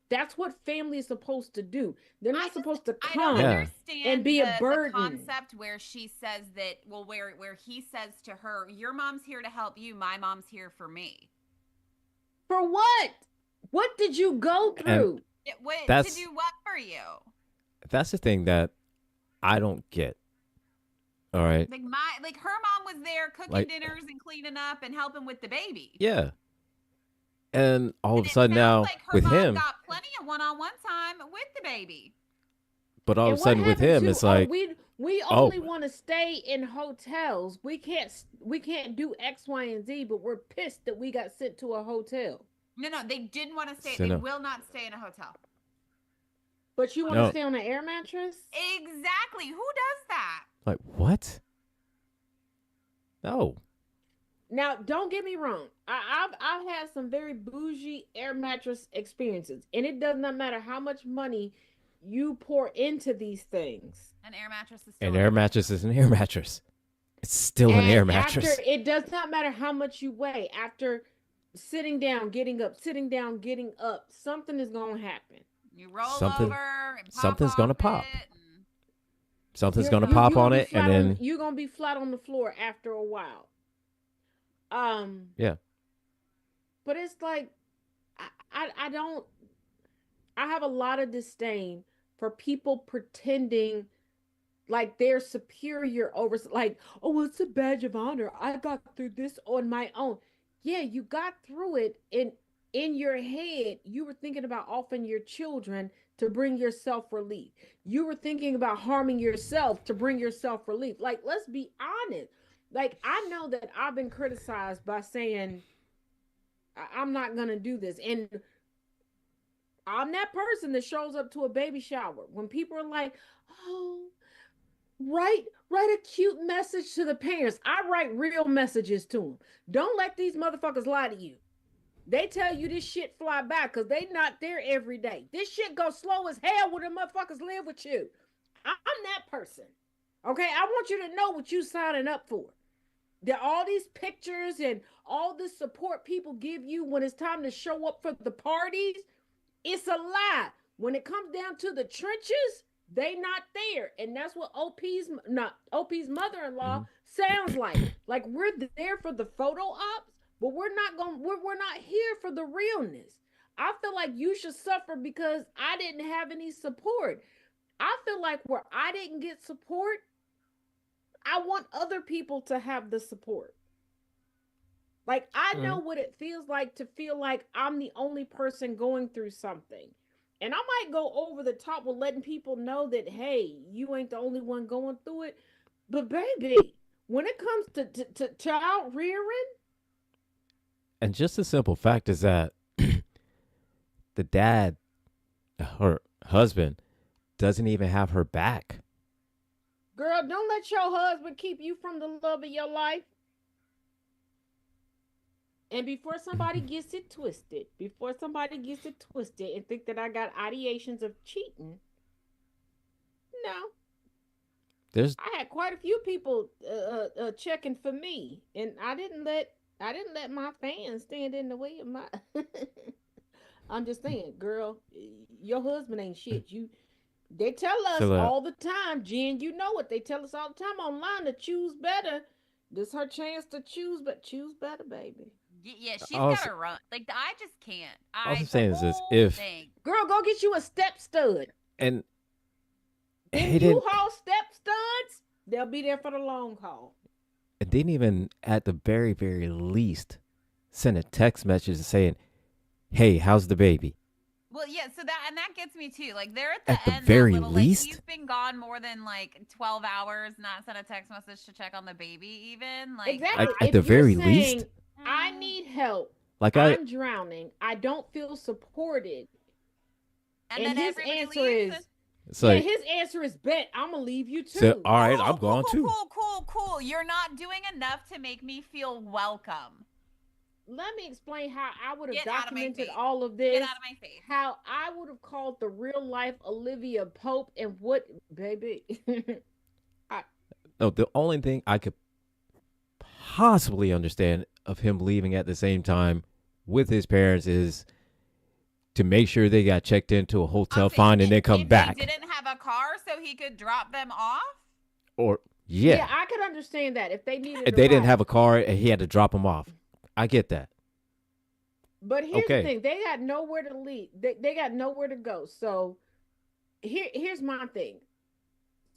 that's what family is supposed to do. They're not supposed to I don't come Yeah. and understand be a the burden. concept where she says that, well, where he says to her, your mom's here to help you, my mom's here for me. For what? What did you go And through? To that's do what for you? that's the thing that I don't get. All right. Like her mom was there cooking Like, dinners and cleaning up and helping with the baby. yeah. And all of And a it sudden sounds now like her with mom him, got plenty of one-on-one time with the baby. but all of And a what sudden with happened him, to, it's oh, like, we oh, only want to stay in hotels. We can't do X, Y, and Z, but we're pissed that we got sent to a hotel. No, they didn't want to stay. so They no, will not stay in a hotel. But you want to no, stay on an air mattress? Exactly. Who does that? like what? No. Now, don't get me wrong. I've had some very bougie air mattress experiences, and it does not matter how much money you pour into these things. An air mattress is still An an air air mattress is an air mattress. It's still an And air after, mattress. it does not matter how much you weigh. After sitting down, getting up, sitting down, getting up, something is going to happen. You roll Something, over and pop something's off gonna pop. it. And Something's You're gonna you pop you gonna on be it, and flat on then you're gonna be flat on the floor after a while. Um, yeah, but it's like I don't I have a lot of disdain for people pretending like they're superior over, like, oh, it's a badge of honor, I got through this on my own. Yeah, you got through it. In your head you were thinking about offing your children to bring yourself relief. You were thinking about harming yourself to bring yourself relief. Like, let's be honest. Like, I know that I've been criticized by saying I'm not gonna do this, and I'm that person that shows up to a baby shower when people are like, oh, write a cute message to the parents. I write real messages to them. Don't let these motherfuckers lie to you. They tell you this shit fly by because they not there every day. This shit go slow as hell when the motherfuckers live with you. I'm that person. Okay, I want you to know what you signing up for. There are all these pictures and all this support people give you when it's time to show up for the parties. It's a lie. When it comes down to the trenches, they not there. And that's what OP's mother-in-law hmm sounds like. Like, we're there for the photo ops, but we're not here for the realness. I feel like you should suffer because I didn't have any support. I feel like where I didn't get support, I want other people to have the support. Like, I know what it feels like to feel like I'm the only person going through something. And I might go over the top with letting people know that, hey, you ain't the only one going through it. But, baby, when it comes to child rearing, and just the simple fact is that the dad, her husband, doesn't even have her back. girl, don't let your husband keep you from the love of your life. And before somebody gets it twisted and think that I got ideations of cheating, no, There's I had quite a few people checking for me, and I didn't let my fans stand in the way of my. I'm just saying, girl, your husband ain't shit. They tell us so all the time, Jen. You know what they tell us all the time online, to choose better. This is her chance to choose, but choose better, baby. yeah, she's got also to run. Like, I just can't. all I'm The saying is this: whole if thing. Girl, go get you a step stud. and Them he didn't, U-Haul step studs, they'll be there for the long haul. it didn't even at the very very least send a text message saying, "Hey, how's the baby?" Well, yeah, so that gets me too. Like, they're at At the the end, that very little, like, least, he's been gone more than like 12 hours, not sent a text message to check on the baby even. Like, Exactly. like at If the you're very saying, least, I need help, like I'm drowning, I don't feel supported, and and then his everybody answer leaves. is, it's yeah, like, his answer is, bet I'm gonna leave you so too. all right, I'm Cool, gone cool, too. cool, cool, cool. You're not doing enough to make me feel welcome. Let me explain how I would have Get out of my documented face. all of Get this. out of my face. How I would have called the real life Olivia Pope, and what, baby. No, the only thing I could possibly understand of him leaving at the same time with his parents is to make sure they got checked into a hotel fine and then come if back. He didn't have a car, so he could drop them off. Or Yeah, I could understand that if they needed. If they didn't have a car and he had to drop them off. I get that. But here's the thing: they got nowhere to leave. They got nowhere to go. So here's my thing.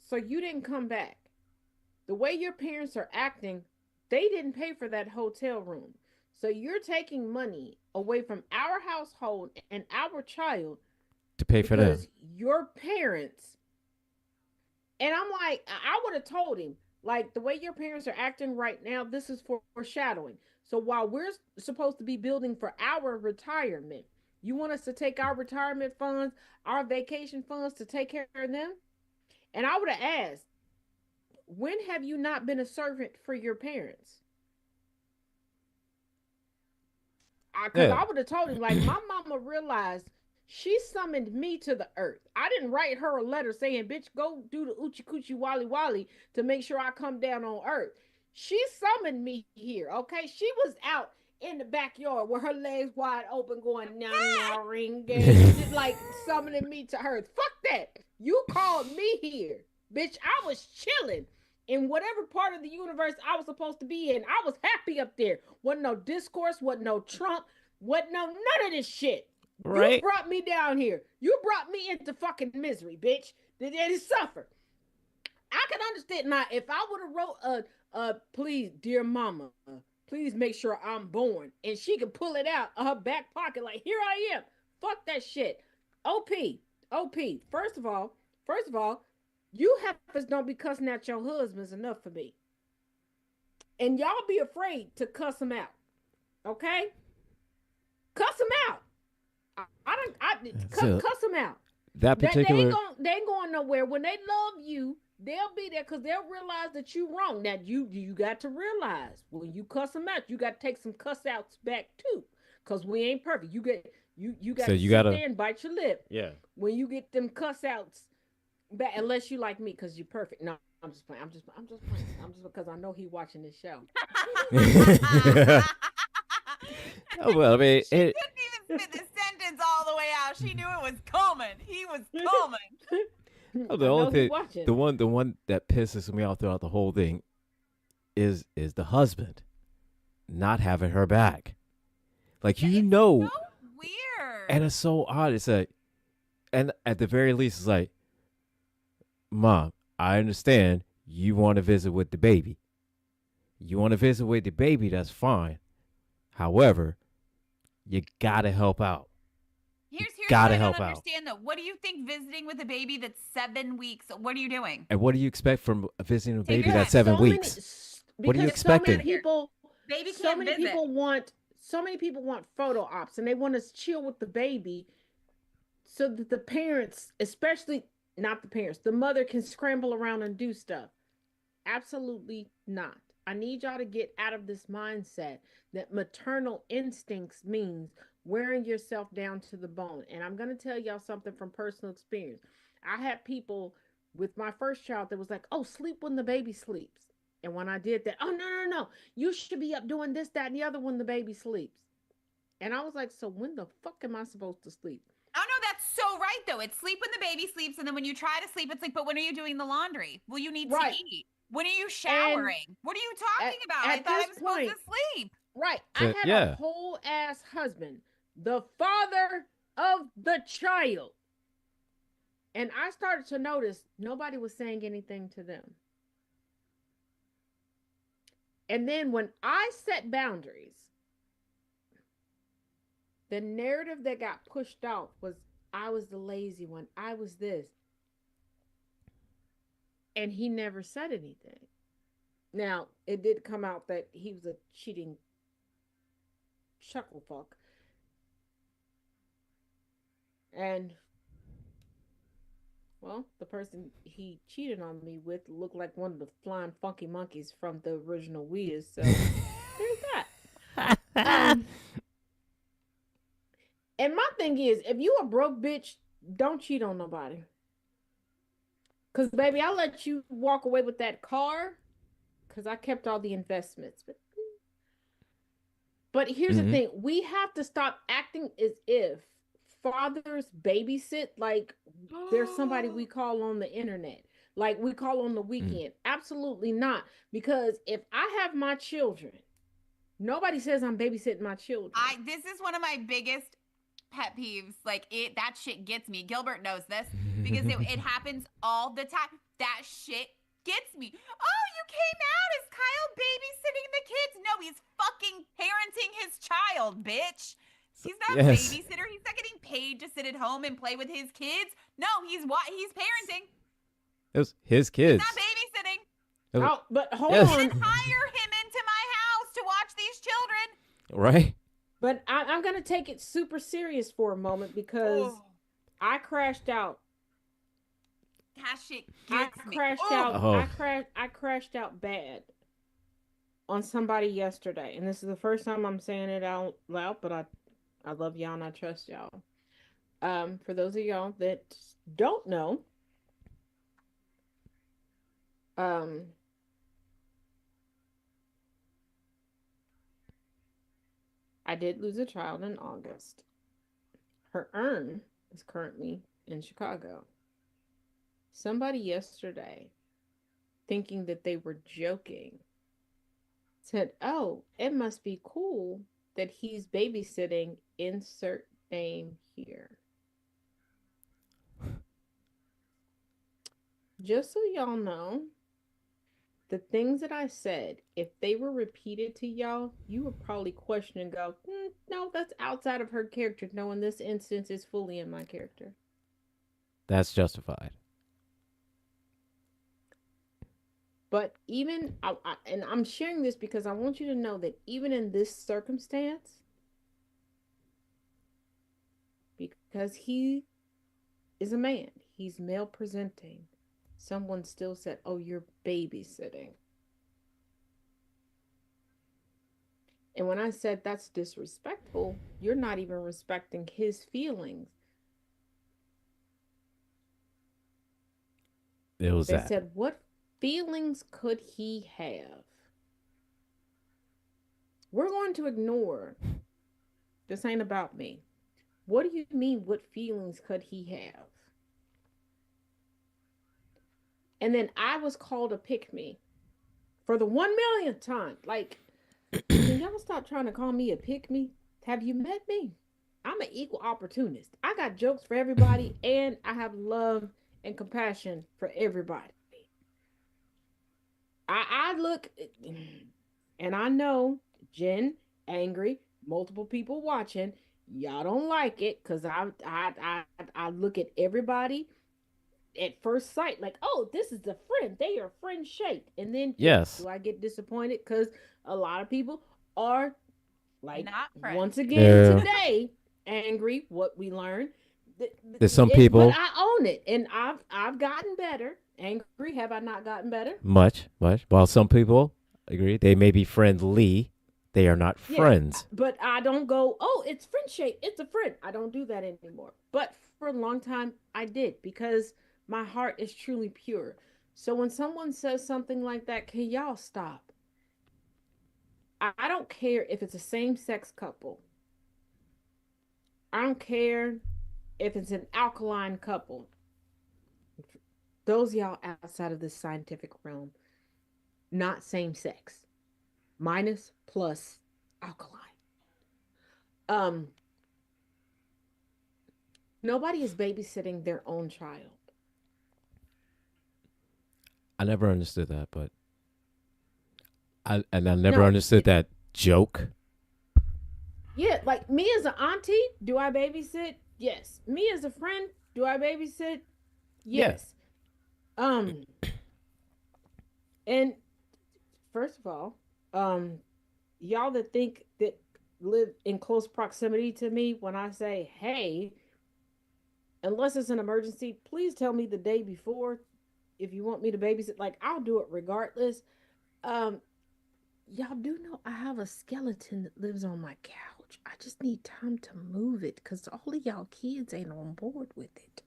So you didn't come back. The way your parents are acting, they didn't pay for that hotel room. So you're taking money away from our household and our child to pay for them. Because your parents. And I'm like, I would have told him, like, the way your parents are acting right now, this is foreshadowing. So while we're supposed to be building for our retirement, you want us to take our retirement funds, our vacation funds to take care of them? And I would have asked, when have you not been a servant for your parents? Because I would have told him, like, my mama realized she summoned me to the earth. I didn't write her a letter saying, bitch, go do the Uchi Coochie Wally Wally to make sure I come down on earth. She summoned me here, okay? She was out in the backyard with her legs wide open going, now, ring, game, like summoning me to earth. Fuck that. You called me here, bitch. I was chilling in whatever part of the universe I was supposed to be in. I was happy up there. Wasn't no discourse, wasn't no Trump, wasn't no none of this shit. Right? You brought me down here. You brought me into fucking misery, bitch. They suffer. I can understand. Now, if I would have wrote please, dear mama, please make sure I'm born, and she could pull it out of her back pocket like, here I am. Fuck that shit. OP. First of all, you heifers don't be cussing out your husbands enough for me. And y'all be afraid to cuss them out. Okay? Cuss them out. Cuss them out. That particular... They ain't going nowhere. When they love you, they'll be there because they'll realize that you wrong. Now, you got to realize when you cuss them out, you got to take some cuss outs back too, because we ain't perfect. You got to sit there and bite your lip. Yeah. When you get them cuss outs back, unless you like me because you're perfect. No, I'm just playing. I'm just playing. I'm just because I know he watching this show. Oh, well, I mean, she couldn't even spit the sentence all the way out. She knew it was coming. He was coming. Oh, the only thing, the one that pisses me off throughout the whole thing is the husband not having her back. Like, yeah, you know, so weird, and it's so odd. It's like, and at the very least, it's like, Mom, I understand you want to visit with the baby. You want to visit with the baby, that's fine. However, you gotta help out. Here's what I don't understand though. What do you think visiting with a baby that's 7 weeks? What are you doing? And what do you expect from visiting a baby that's 7 weeks? What are you expecting? So many people want photo ops and they want to chill with the baby so that the parents, especially not the parents, the mother can scramble around and do stuff. Absolutely not. I need y'all to get out of this mindset that maternal instincts means wearing yourself down to the bone. And I'm going to tell y'all something from personal experience. I had people with my first child that was like, oh, sleep when the baby sleeps. And when I did that, oh, no. You should be up doing this, that, and the other when the baby sleeps. And I was like, so when the fuck am I supposed to sleep? Oh, no, that's so right, though. It's sleep when the baby sleeps. And then when you try to sleep, it's like, but when are you doing the laundry? Well, you need to eat. When are you showering? And what are you talking about? I thought I was supposed to sleep. Right. I had a whole ass husband, the father of the child. And I started to notice nobody was saying anything to them. And then when I set boundaries, the narrative that got pushed out was I was the lazy one. I was this. And he never said anything. Now, it did come out that he was a cheating chuckle fuck. And, well, the person he cheated on me with looked like one of the flying funky monkeys from the original Weas. So, there's that. And my thing is, if you a broke bitch, don't cheat on nobody. Because, baby, I'll let you walk away with that car because I kept all the investments. But But here's the Mm-hmm. thing, we have to stop acting as if fathers babysit like there's somebody we call on the internet, like we call on the Mm. weekend. Absolutely not. Because if I have my children, nobody says I'm babysitting my children. This is one of my biggest pet peeves. Like that shit gets me. Gilbert knows this because it happens all the time. That shit gets me. Oh, you came out. Is Kyle babysitting the kids? No, he's fucking parenting his child, bitch. He's not a Yes, babysitter. He's not getting paid to sit at home and play with his kids. No, he's parenting. it was his He's not kids. babysitting. It was, Oh, but hold I yes, on. didn't hire him into my house to watch these children. right. But I'm gonna take it super serious for a moment because I crashed out. That shit I gets me. crashed Ugh. out. Oh. I crashed out bad on somebody yesterday, and this is the first time I'm saying it out loud. But I love y'all and I trust y'all. For those of y'all that don't know, um, I did lose a child in August. Her urn is currently in Chicago. Somebody yesterday, thinking that they were joking, said, "Oh, it must be cool that he's babysitting, insert name here." Just so y'all know, the things that I said, if they were repeated to y'all, you would probably question and go, no, that's outside of her character. No, in this instance, it's fully in my character. That's justified. But even, and I'm sharing this because I want you to know that even in this circumstance, because he is a man, he's male presenting, someone still said, "Oh, you're babysitting." And when I said that's disrespectful, you're not even respecting his feelings. It was They that. said, "What feelings could he have?" We're going to ignore this ain't about me. What do you mean, what feelings could he have? And then I was called a pick me for the 1 millionth time. Like, can y'all stop trying to call me a pick me? Have you met me? I'm an equal opportunist. I got jokes for everybody, and I have love and compassion for everybody. I look, and I know Jen, angry, multiple people watching. Y'all don't like it because I look at everybody at first sight like, oh, this is a friend. They are friend shaped. And then, yes, Yes. do I get disappointed because a lot of people are like, Not friends. once again Yeah. today, angry. What we learned. There's some But people I own it, and I've gotten better. Angry, have I not gotten better? much. While some people agree, they may be friendly. They are not Yeah, friends. but I don't go, oh, it's friendship. It's a friend. I don't do that anymore. But for a long time, I did because my heart is truly pure. So when someone says something like that, can y'all stop? I don't care if it's a same sex couple. I don't care if it's an alkaline couple. Those y'all outside of this scientific realm, not same sex. Minus plus alkaline. Um, Nobody is babysitting their own child. I never understood that, but I never No, understood that joke. yeah, like me as an auntie, do I babysit? Yes. Me as a friend, do I babysit? Yeah. Yes. Um, and first of all, um, y'all that think that live in close proximity to me, when I say, hey, unless it's an emergency, please tell me the day before if you want me to babysit. Like, I'll do it regardless. Um, y'all do know I have a skeleton that lives on my couch. I just need time to move it because all of y'all kids ain't on board with it.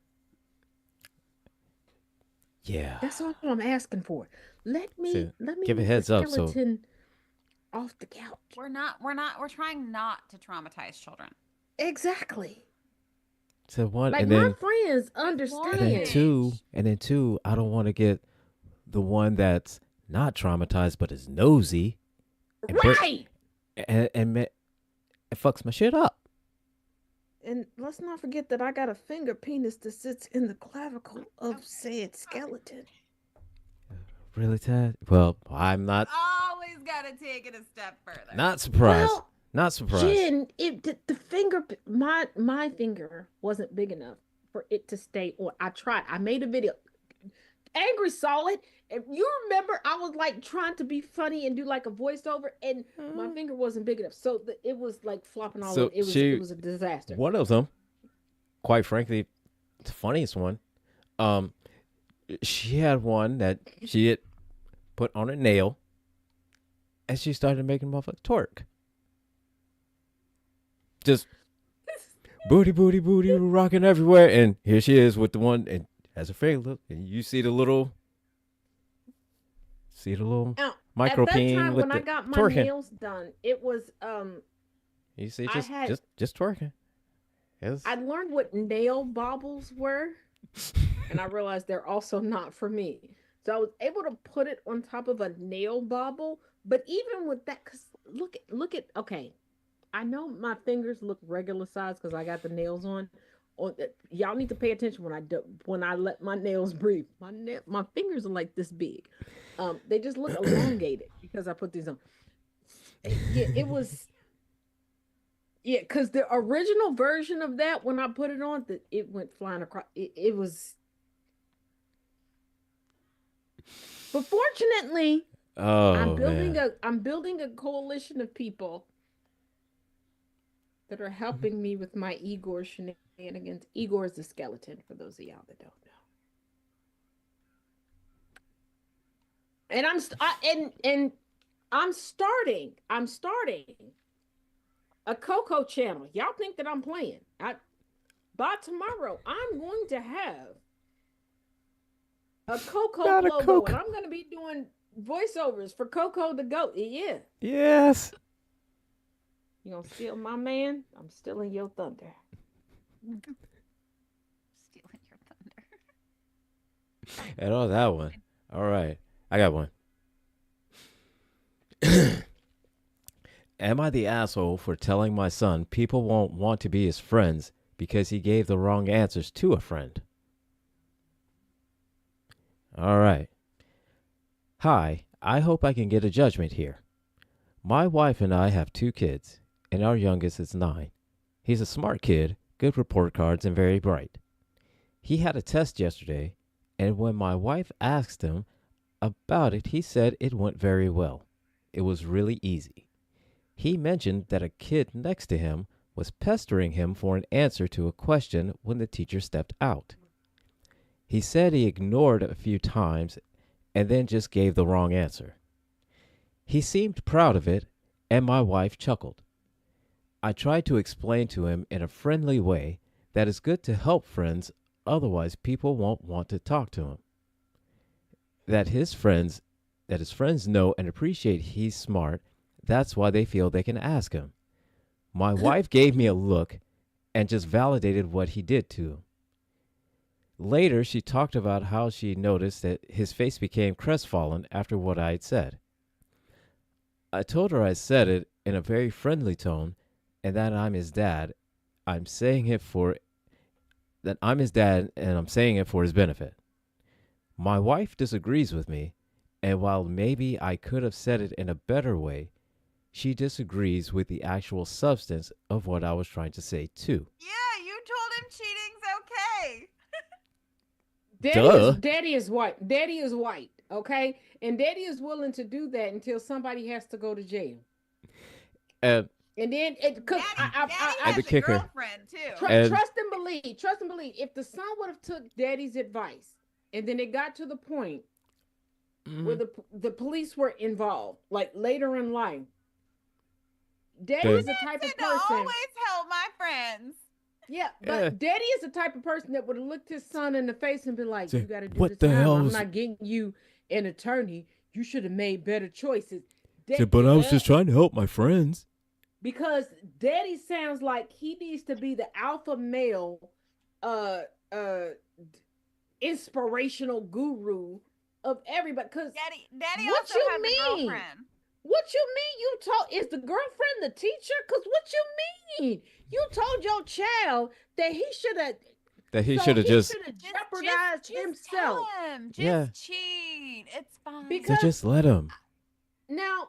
Yeah. That's all I'm asking for. Let me So, give a move the heads up. So skeleton. off the couch. We're trying not to traumatize children. Exactly. So one, Like and my then friends and understand. then two, I don't want to get the one that's not traumatized but is nosy, and Right. it fucks my shit up. And let's not forget that I got a finger penis that sits in the clavicle of said skeleton. Really, Ted? Well, I'm not Always gotta take it a step further. not surprised. Well, Not surprised. Jen, the finger, my finger wasn't big enough for it to stay on. I tried. I made a video. Angry saw it. If you remember, I was like trying to be funny and do like a voiceover, and my finger wasn't big enough, so it was like flopping all So over. It was a disaster. One of them, quite frankly, the funniest one, she had one that she had put on a nail, and she started making motherfuckers twerk. Just booty, booty, booty, rocking everywhere, and here she is with the one, and has a finger, and you see the little Now, micro at that peen time with when I the got my twerking. nails done, it was You see, I had- just twerking. Yes. I learned what nail baubles were, and I realized they're also not for me. So I was able to put it on top of a nail bauble, but even with that, cause look at okay, I know my fingers look regular size because I got the nails on. Y'all need to pay attention when I let my nails breathe. My fingers are like this big. They just look elongated because I put these on. Yeah, it was. Yeah, because the original version of that, when I put it on, it went flying across. It was. But fortunately, Oh man. I'm building a coalition of people that are helping me with my Igor shenanigans. Igor is the skeleton, for those of y'all that don't know. And I'm starting a Coco channel. Y'all think that I'm playing? By tomorrow, I'm going to have a Coco Not a logo, Coco. and I'm going to be doing voiceovers for Coco the goat. Yeah. Yes. You gonna steal my man? I'm stealing your thunder. Stealing your thunder. And all that one. All right. I got one. Am I the asshole for telling my son people won't want to be his friends because he gave the wrong answers to a friend? All right. Hi, I hope I can get a judgment here. My wife and I have 2 kids, and our youngest is 9. He's a smart kid, good report cards, and very bright. He had a test yesterday, and when my wife asked him about it, he said it went very well. It was really easy. He mentioned that a kid next to him was pestering him for an answer to a question when the teacher stepped out. He said he ignored a few times and then just gave the wrong answer. He seemed proud of it, and my wife chuckled. I tried to explain to him in a friendly way that it's good to help friends, otherwise people won't want to talk to him. That his friends know and appreciate he's smart, that's why they feel they can ask him. My wife gave me a look and just validated what he did to him. Later, she talked about how she noticed that his face became crestfallen after what I had said. I told her I said it in a very friendly tone and that I'm his dad. I'm saying it for his benefit. My wife disagrees with me, and while maybe I could have said it in a better way, she disagrees with the actual substance of what I was trying to say too. Yeah, you told him cheating's okay. Daddy is white. Daddy is white. Okay, and Daddy is willing to do that until somebody has to go to jail. And then because Daddy And has the a kicker. girlfriend too. trust and believe. If the son would have took Daddy's advice, and then it got to the point where the police were involved, like later in life, Daddy is the type of to person. always help my friends. Yeah, but Daddy is the type of person that would have looked his son in the face and been like, "You got to do What this the time. hell I'm is- not getting you an attorney. You should have made better choices." Said, but I was just trying to help my friends. because daddy sounds like he needs to be the alpha male, uh, uh, inspirational guru of everybody. Because Daddy what also you has a mean? girlfriend. What you mean? You told is the girlfriend the teacher? Because what you mean? You told your child that he should have. That he So should have he just. should have jeopardized Just himself. tell him. Just Yeah. cheat. It's fine. So Because just let him. now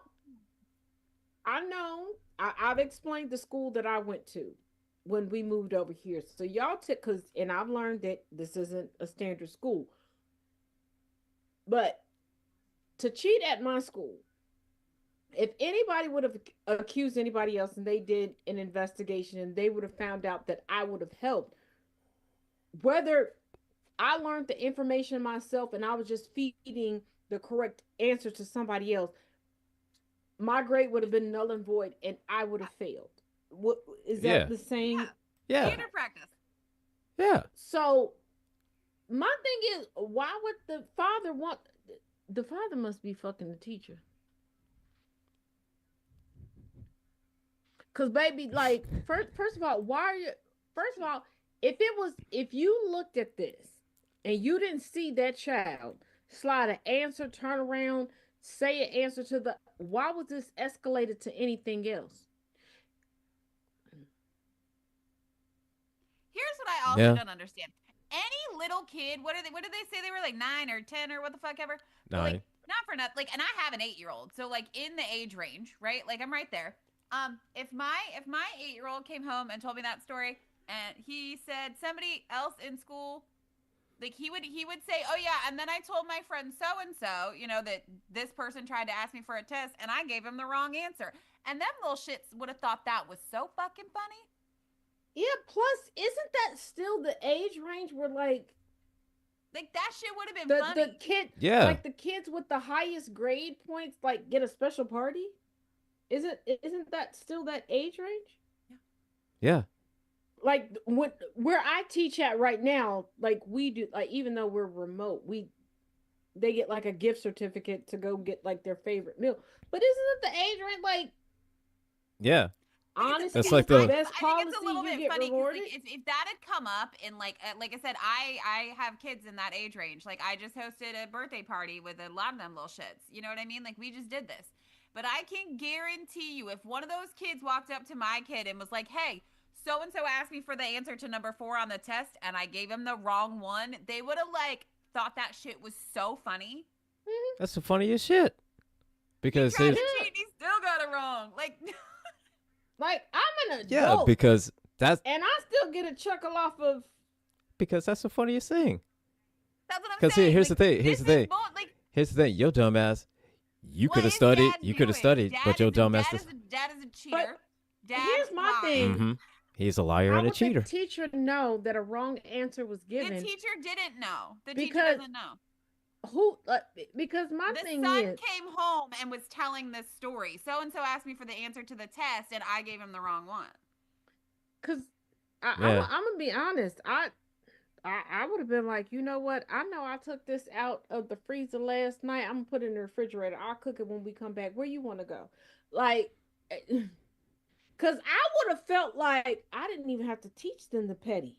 I know I've explained the school that I went to when we moved over here. So y'all took because and I've learned that this isn't a standard school. But to cheat at my school, if anybody would have accused anybody else and they did an investigation and they would have found out that I would have helped, whether I learned the information myself and I was just feeding the correct answer to somebody else, my grade would have been null and void and I would have failed. What is that Yeah. the same? Yeah. Theater practice. Yeah. So my thing is, why would the father want? The father must be fucking the teacher. Cause baby, like first of all, why are you? First of all, if you looked at this and you didn't see that child slide an answer, turn around, say an answer to the, why was this escalated to anything else? Here's what I also Yeah. don't understand. Any little kid, what did they say they were like 9 or 10 or what the fuck ever? But, 9. like, not for nothing. Like, and I have an 8-year-old, so like in the age range, right? Like I'm right there. If my 8-year-old came home and told me that story, and he said somebody else in school, like he would say, oh yeah, and then I told my friend so and so, that this person tried to ask me for a test, and I gave him the wrong answer, and them little shits would have thought that was so fucking funny. Yeah. Plus, isn't that still the age range where like that shit would have been the funny. kid, Yeah. like the kids with the highest grade points, like get a special party? Isn't that still that age range? Yeah. Like where I teach at right now, like we do, like even though we're remote, they get like a gift certificate to go get like their favorite meal. But isn't it the age range? Like Yeah. honestly, That's like the the- best I policy think it's a little you bit get funny because rewarded. like, if that had come up in like I said, I have kids in that age range. Like I just hosted a birthday party with a lot of them little shits. You know what I mean? Like we just did this. But I can guarantee you, if one of those kids walked up to my kid and was like, "Hey, so and so asked me for the answer to number 4 on the test, and I gave him the wrong one," they would have like thought that shit was so funny. That's the funniest shit. Because He tried they, to cheat, and he still got it wrong. Like, Like I'm an yeah, adult, because and I still get a chuckle off of. that's the funniest thing. that's what I'm Because saying. here's like, the thing. Here's this the is thing. like, Here's the thing. Your dumbass. You what could have is studied. Dad You could have doing? studied, Dad but your is a- dumbass. Dad is a cheater. Dad here's my lied. thing. Mm-hmm. He's a liar How and a would cheater. the teacher know that a wrong answer was The given? teacher didn't know. The teacher Because doesn't know. Who? Because my The thing son is, came home and was telling this story. So and so asked me for the answer to the test, and I gave him the wrong one. because Yeah. I'm gonna be honest. I would have been like, you know what? I know I took this out of the freezer last night. I'm gonna put it in the refrigerator. I'll cook it when we come back. Where you want to go? Like, because I would have felt like I didn't even have to teach them the petty.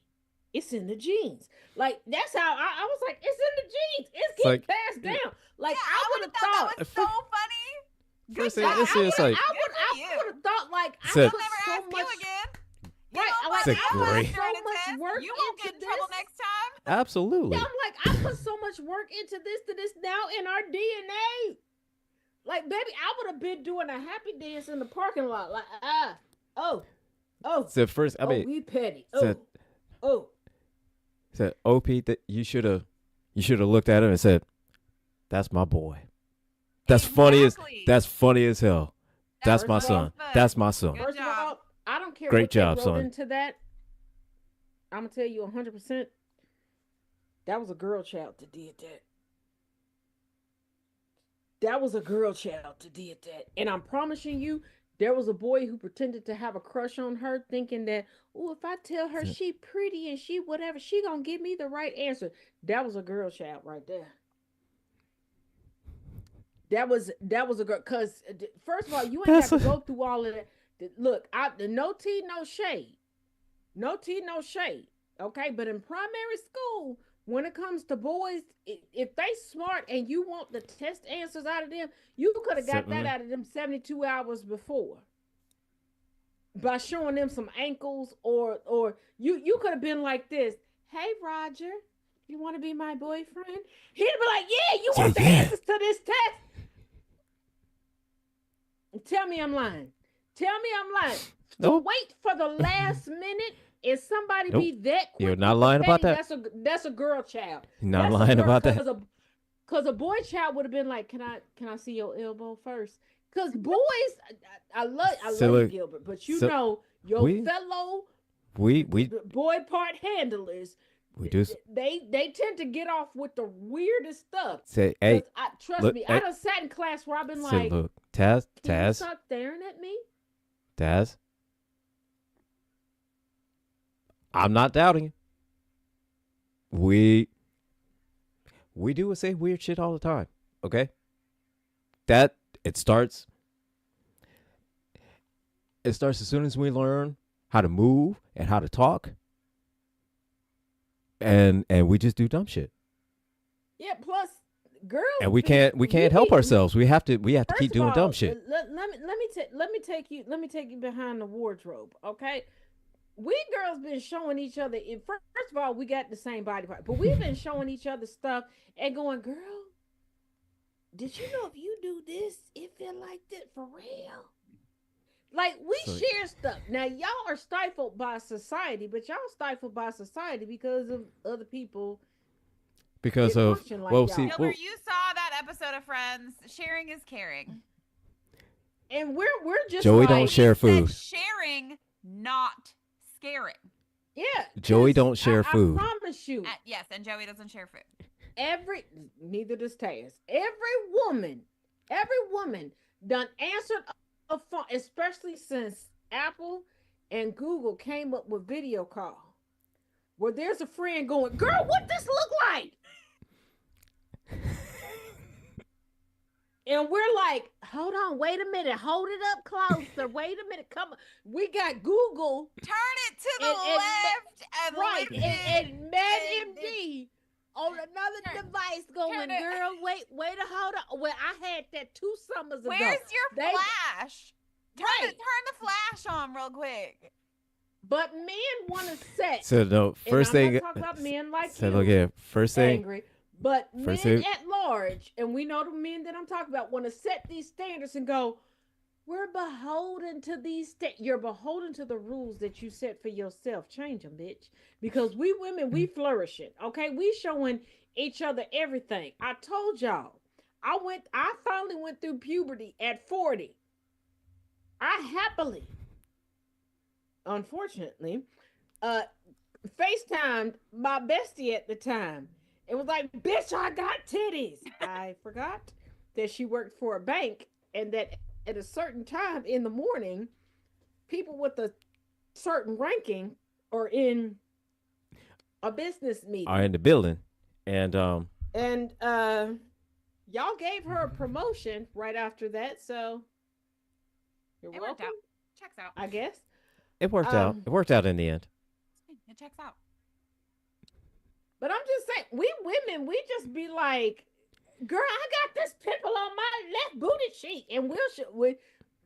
It's in the genes. Like that's how I was like, it's in the genes. It's getting like- passed down. Like Yeah, I would have that thought. was so funny. First Good thing, job. it's like, I would have thought like I Said- put I'll never so ask much. you again. You Right, don't like find It's out great. during so a much test. work You won't into get in trouble this. next time. absolutely. Yeah, I'm like, I put so much work into this to this now in our DNA. Like, baby, I would have been doing a happy dance in the parking lot. Like, oh, So first, I mean, we petty. said- Oh. said, "OP, that you should have looked at him and said, that's my boy. That's Exactly. that's funny as hell. That's my First of all, son. That's my son." Good First of job. all, I don't care Great what job, they wrote son. into that. I'm gonna tell you 100%. That was a girl child that did that. That was a girl child that did that. And I'm promising you, there was a boy who pretended to have a crush on her, thinking that, oh, if I tell her she pretty and she whatever, she gonna give me the right answer. That was a girl child right there. That was a girl. Cause first of all, you ain't That's got to go through all of that. Look, no tea, no shade, no tea, no shade. Okay, but in primary school, when it comes to boys, if they smart and you want the test answers out of them, you could have got that out of them 72 hours before by showing them some ankles, or you could have been like this. Hey, Roger, you want to be my boyfriend? He'd be like, yeah, you want the answers to this test? Tell me I'm lying. Tell me I'm lying. Nope. To wait for the last minute and somebody Nope. be that quick. You're not lying about that. That's a girl child. You're not lying about that. Because a boy child would have been like, can I see your elbow first? Because boys, I love you, Gilbert, but you know your fellow boy part handlers. We do. They tend to get off with the weirdest stuff. Say, hey, trust me. I done sat in class where I've been like, look, Taz, can you stop staring at me? Taz, I'm not doubting you. We do and say weird shit all the time. Okay, that it starts. It starts as soon as we learn how to move and how to talk. And we just do dumb shit. Yeah. Plus, girls. And we can't help ourselves. We have to keep doing dumb shit. Let me take you behind the wardrobe. Okay. We girls been showing each other. First of all, we got the same body part, but we've been showing each other stuff and going, girl, did you know if you do this, it feel like that for real? Like, we share stuff. Now, y'all are stifled by society, but y'all stifled by society because of other people. Because of, like see, Gilbert, you saw that episode of Friends. Sharing is caring. And we're just Joey like, don't share food. Sharing, not scaring. Yeah. Joey don't share food. I promise you. Yes, and Joey doesn't share food. Neither does Taz. Every woman done answered a phone, especially since Apple and Google came up with video call, where there's a friend going, girl, what this look like? And we're like, hold on, wait a minute, hold it up closer, wait a minute, come on. We got Google. Turn it to the left and right, and MedMD on another device going, girl, wait a hold on. Well, I had that 2 summers ago. Where's your flash? Turn the flash on real quick. But men want to set. So no, first thing. I'm not talking about men like so you. Look here, first thing. Angry. But men at large, and we know the men that I'm talking about, want to set these standards and go, we're beholden to these. You're beholden to the rules that you set for yourself. Change them, bitch. Because we women, we flourishing. Okay, we showing each other everything. I told y'all, I finally went through puberty at 40. I happily, unfortunately, FaceTimed my bestie at the time. It was like, bitch, I got titties. I forgot that she worked for a bank and that at a certain time in the morning, people with a certain ranking are in a business meeting. Are in the building. And y'all gave her a promotion right after that, so you're welcome. Worked out. Checks out. I guess. It worked out. It worked out in the end. It checks out. But I'm just saying, we women, we just be like, girl, I got this pimple on my left booty cheek, and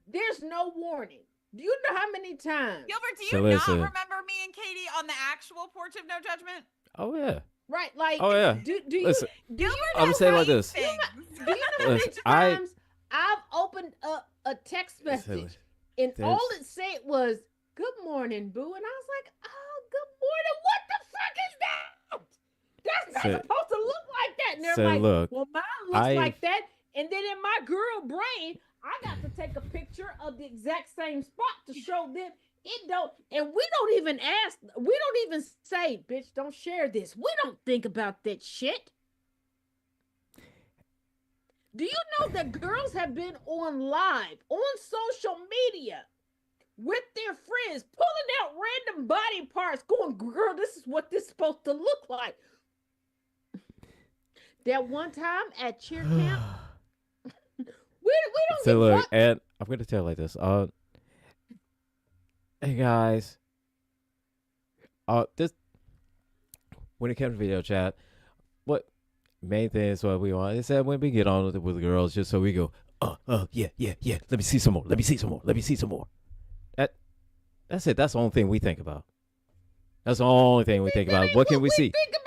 there's no warning. Do you know how many times? Gilbert, do you not remember me and Katie on the actual Porch of No Judgment? Oh yeah. Right, like. Oh yeah. Do you? Listen, Gilbert, I'm saying like this. Do you know how many times I've opened up a text message and all it said was, "Good morning, boo," and I was like, "Oh, good morning. What the fuck is that? That's not supposed to look like that." And they're like, look, well, mine looks like that. And then in my girl brain, I got to take a picture of the exact same spot to show them it don't. And we don't even say, bitch, don't share this. We don't think about that shit. Do you know that girls have been on live, on social media, with their friends, pulling out random body parts, going, girl, this is what this is supposed to look like. That one time at cheer camp, So look, what? and I'm gonna tell you like this. Hey guys, this when it comes to video chat, what main thing is what we want is that when we get on with the girls, just so we go, yeah, yeah, yeah. Let me see some more. Let me see some more. Let me see some more. That that's it. That's the only thing we think about. That's the only thing we think That about. ain't What can what we we see? think about.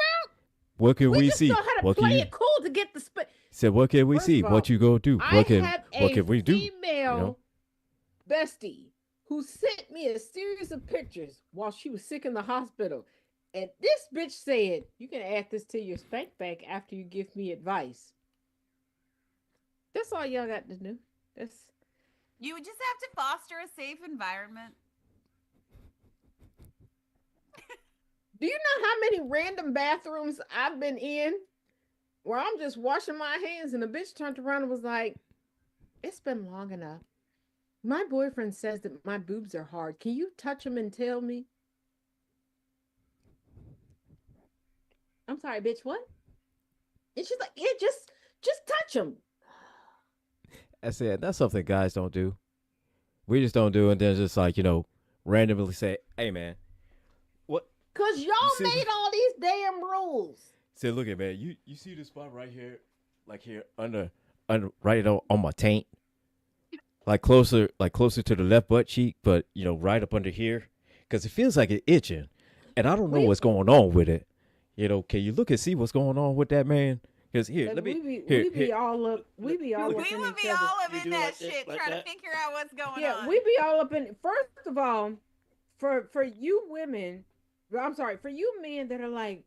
What can We we just know see? how to What can play you it cool to get the said? What can we First see? of What all, you gonna do? I have What a can we do? female bestie who sent me a series of pictures while she was sick in the hospital. And this bitch said, "You can add this to your spank bank after you give me advice." That's all y'all got to do. That's You would just have to foster a safe environment. Do you know how many random bathrooms I've been in where I'm just washing my hands and the bitch turned around and was like, "It's been long enough. My boyfriend says that my boobs are hard. Can you touch them and tell me?" I'm sorry, bitch, what? And she's like, "Yeah, just touch them." I said that's something guys don't do. We just don't do, and then just like randomly say, "Hey man, what Cause y'all you see?" made all these damn rules. Say, look at man, you see this spot right here, like here under right on my taint, like closer to the left butt cheek, but right up under here, because it feels like it's itching, and I don't know We what's going on with it. Can you look and see what's going on with that, man? Because here, like, let me we be all up we be all We up in would each be other. all up You in do that like this, shit like trying that? to figure out what's going Yeah, on. we be all up in. First of all, for you women, I'm sorry, for you men that are like,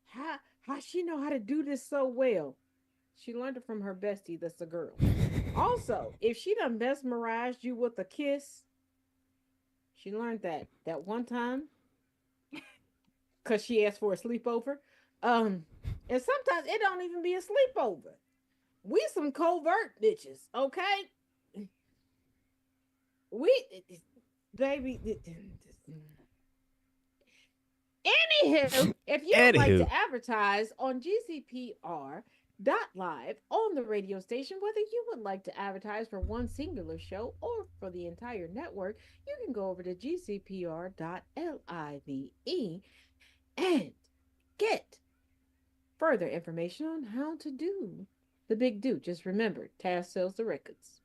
how she know how to do this so well? She learned it from her bestie. That's a girl. Also, if she done mesmerized you with a kiss, she learned that one time because she asked for a sleepover. And sometimes it don't even be a sleepover. We some covert bitches, okay? We baby. Anywho, if you would like Anywho, to advertise on GCPR live on the radio station, whether you would like to advertise for one singular show or for the entire network, you can go over to gcpr.live and get further information on how to do the big do. Just remember, Taz sells the records.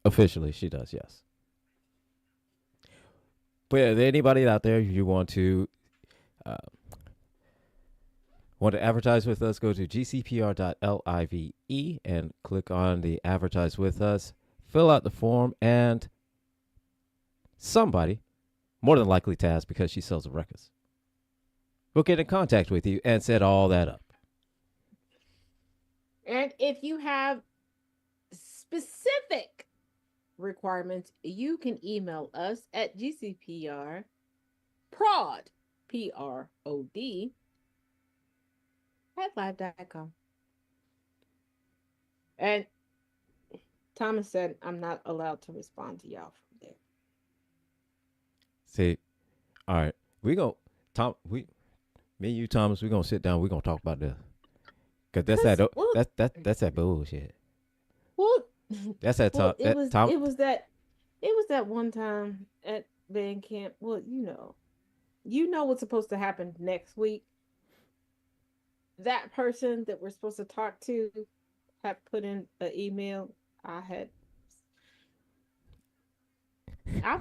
officially she does, yes. But yeah, anybody out there you uh, want to advertise with us, go to gcpr.live and click on the advertise with us, fill out the form, and somebody, more than likely Taz because she sells the records, will get in contact with you and set all that up. And if you have specific requirements, you can email us at gcprprod, Prod, at live.com. And Thomas said I'm not allowed to respond to y'all from there. See, all right, we go, Tom, me and you, Thomas, we gonna sit down. We gonna talk about this because Well, that's that bullshit. well, That's that well, Tom. That Tom. it was that one time at band camp. Well, you know what's supposed to happen next week. That person that we're supposed to talk to had put in an email. I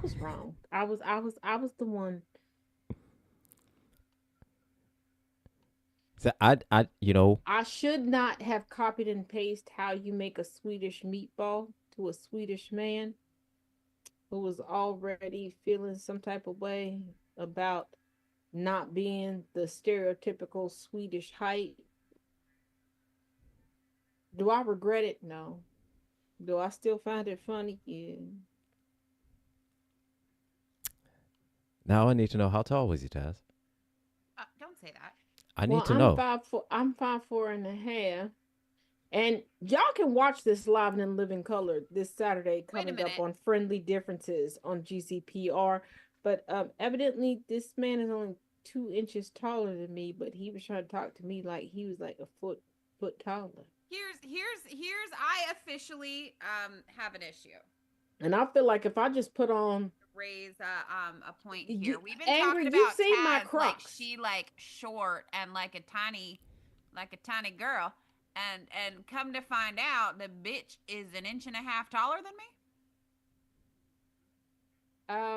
was wrong. I was the one. So I should not have copied and pasted how you make a Swedish meatball to a Swedish man who was already feeling some type of way about not being the stereotypical Swedish height. Do I regret it? No. Do I still find it funny? Yeah. now I need to know how tall was he, Taz? Don't say that. I Well, need to know. I'm 5'4.5". And y'all can watch this live and in living color this Saturday Wait a coming up minute. on Friendly Differences on GCPR. But evidently this man is only 2 inches taller than me, but he was trying to talk to me like he was like a foot taller. Here's I officially have an issue. And I feel like if I just put on Raise a point here. You, We've been Angry, talking you've about seen my Taz like Crocs. she like short and like a tiny girl, and come to find out, the bitch is an inch and a half taller than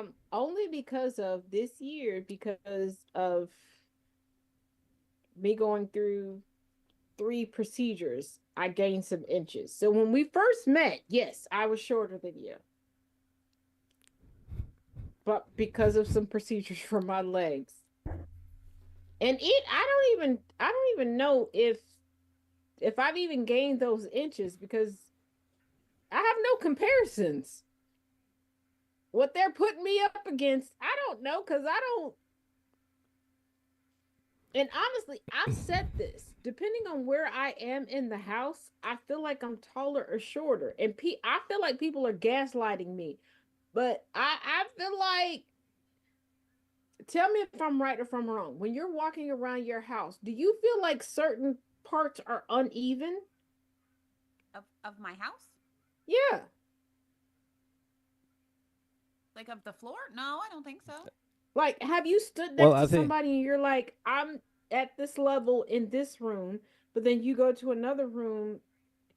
me. Only because of this year, because of me going through 3 procedures, I gained some inches. So when we first met, yes, I was shorter than you. But because of some procedures for my legs. And I don't even know if I've even gained those inches because I have no comparisons. What they're putting me up against, I don't know because I don't. And honestly, I've said this. Depending on where I am in the house, I feel like I'm taller or shorter, and I feel like people are gaslighting me. But I feel like, tell me if I'm right or if I'm wrong. When you're walking around your house, do you feel like certain parts are uneven? Of my house? Yeah. Like of the floor? No, I don't think so. Like, have you stood Well, next I to think somebody and you're like, I'm at this level in this room, but then you go to another room,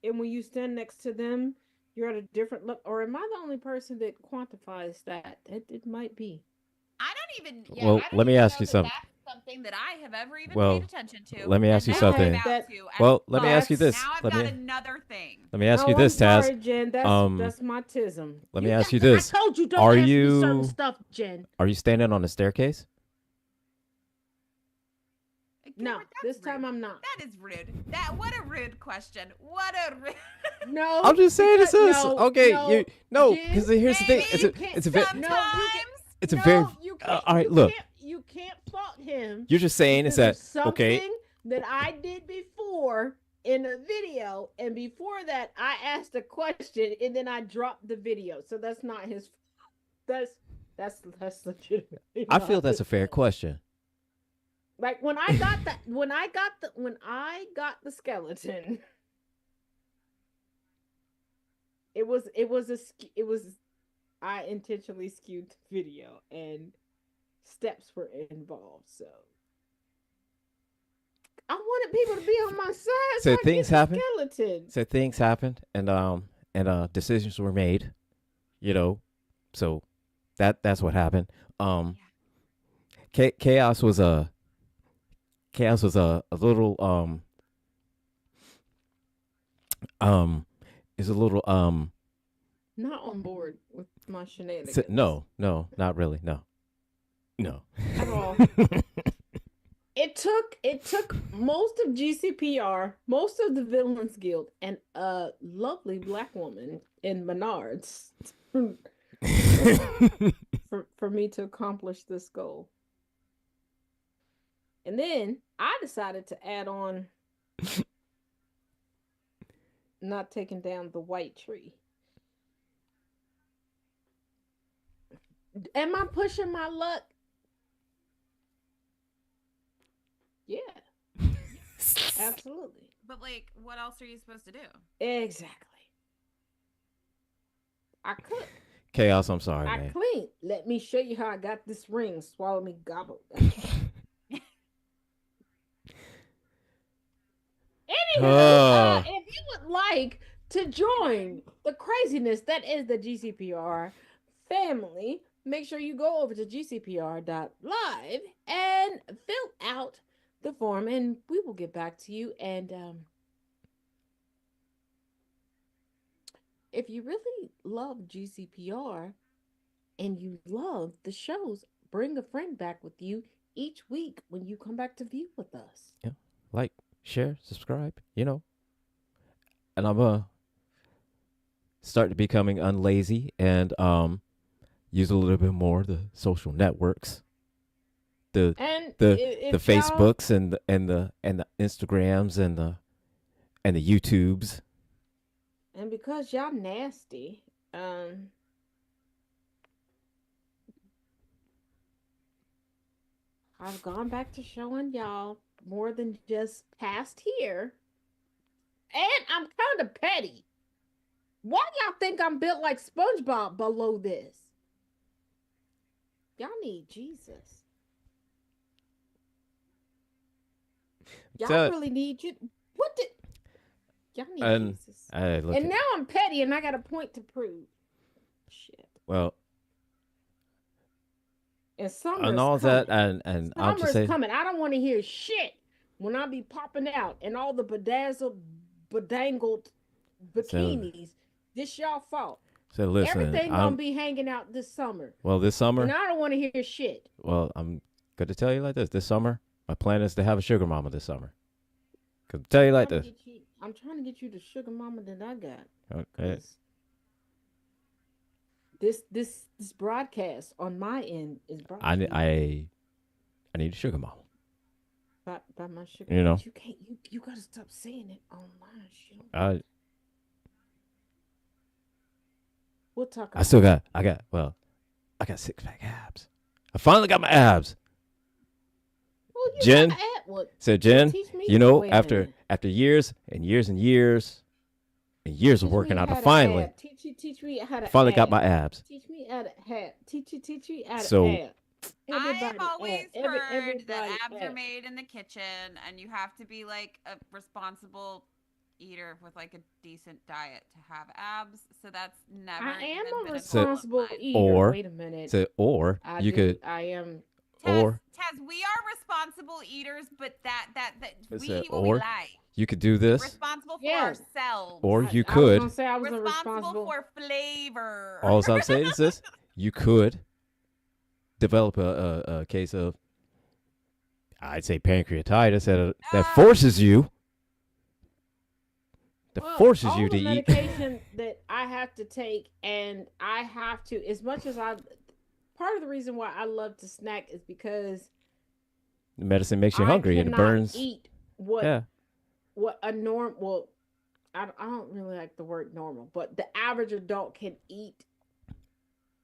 and when you stand next to them, you're at a different level? Or am I the only person that quantifies that? It might be. I don't even. Yeah, well, I don't let me even ask know you that something. that's something that I have ever even paid Well, attention to. let me ask you And now I'm something. about to. Well, let me ask you That's this. Now I've Let got me another thing. ask you Oh, I'm this, Taz. sorry, Jen. That's my tism. Let me ask you this. I told you don't Are ask me certain you stuff, Jen. standing on the staircase? No, Gilbert, this that's rude. time I'm not. That is rude. What a rude question. What a rude. No, I'm just saying this is no, okay. no, Because Jen, here's the thing. Maybe It's a very sometimes. no, you can, it's a no, very you can't. all right. Look, You can't fault him. you're just saying is Because of that okay? something that I did before in a video, and before that, I asked a question, and then I dropped the video. So that's not his. That's legitimate. I feel that's a fair question. Like when I got the skeleton, it was I intentionally skewed the video, and steps were involved. So I wanted people to be on my side, so So I things get the happen. skeleton. So things happened, and decisions were made. You know, so that's what happened. Chaos was a little is a little Not on board with my shenanigans. no, not really, no At all. It took most of GCPR, most of the Villains Guild, and a lovely black woman in Menards for me to accomplish this goal. And then I decided to add on not taking down the white tree. Am I pushing my luck? Yeah. Absolutely. But like, what else are you supposed to do? Exactly. I cook. Chaos, I'm sorry, I man. clean. Let me show you how I got this ring. Swallow me, gobble. Anywho, if you would like to join the craziness that is the GCPR family, make sure you go over to gcpr.live and fill out the form, and we will get back to you. And if you really love GCPR and you love the shows, bring a friend back with you each week when you come back to view with us. Yeah, like, share, subscribe. And I'm start to becoming unlazy and use a little bit more the social networks, the Facebooks and the Instagrams and the YouTubes. And because y'all nasty, I've gone back to showing y'all more than just past here. And I'm kind of petty. Why y'all think I'm built like SpongeBob below this? Y'all need Jesus. Y'all So- really need you. What did y'all need And Jesus? I look And at, now I'm petty and I got a point to prove. Shit. well, And summer's and all coming. that, and I'll just Summer's say, coming. I don't want to hear shit when I be popping out and all the bedazzled, bedangled bikinis. This y'all fault. so listen, Everything I'm gonna be hanging out this summer. well this summer. And I don't want to hear shit. Well, I'm going to tell you like this. This summer, my plan is to have a sugar mama this summer. Cause tell you like this. I'm trying to get you the sugar mama that I got. Okay. 'Cause this broadcast on my end is brought I to you I need a sugar mama. by my sugar. You know. But you can't. You gotta stop saying it online. Shit. I We'll talk. I still got I got 6-pack abs. I finally got my abs. Well, you Jen gotta add what? So Jen, Teach me. you know, Wait a after minute. years and years and years and years of Teach working me out, how I to finally ab. Teach me how to finally got ab. my abs. Teach me how to have. Teach me how to So- ab. I have Everybody always ab. heard Everybody that abs are ab. made in the kitchen, and you have to be like a responsible eater with like a decent diet to have abs. So that's never. I am even a been responsible goal of mine. eater. Or- Wait a minute. Or I you do. could I am. or Taz, we are responsible eaters, but that we Is it eat what we or? like. you could do this, Responsible for Yeah. ourselves. or I you was could. gonna say I was a responsible responsible. for flavor. All I'm saying is this: you could develop a case of, I'd say, pancreatitis that forces you. Well, Forces all you the to eat. medication that I have to take, and I have to, as much as I. Part of the reason why I love to snack is because Medicine makes you I hungry and it cannot burns. eat what Yeah. a norm. Well, I don't really like the word normal, but the average adult can eat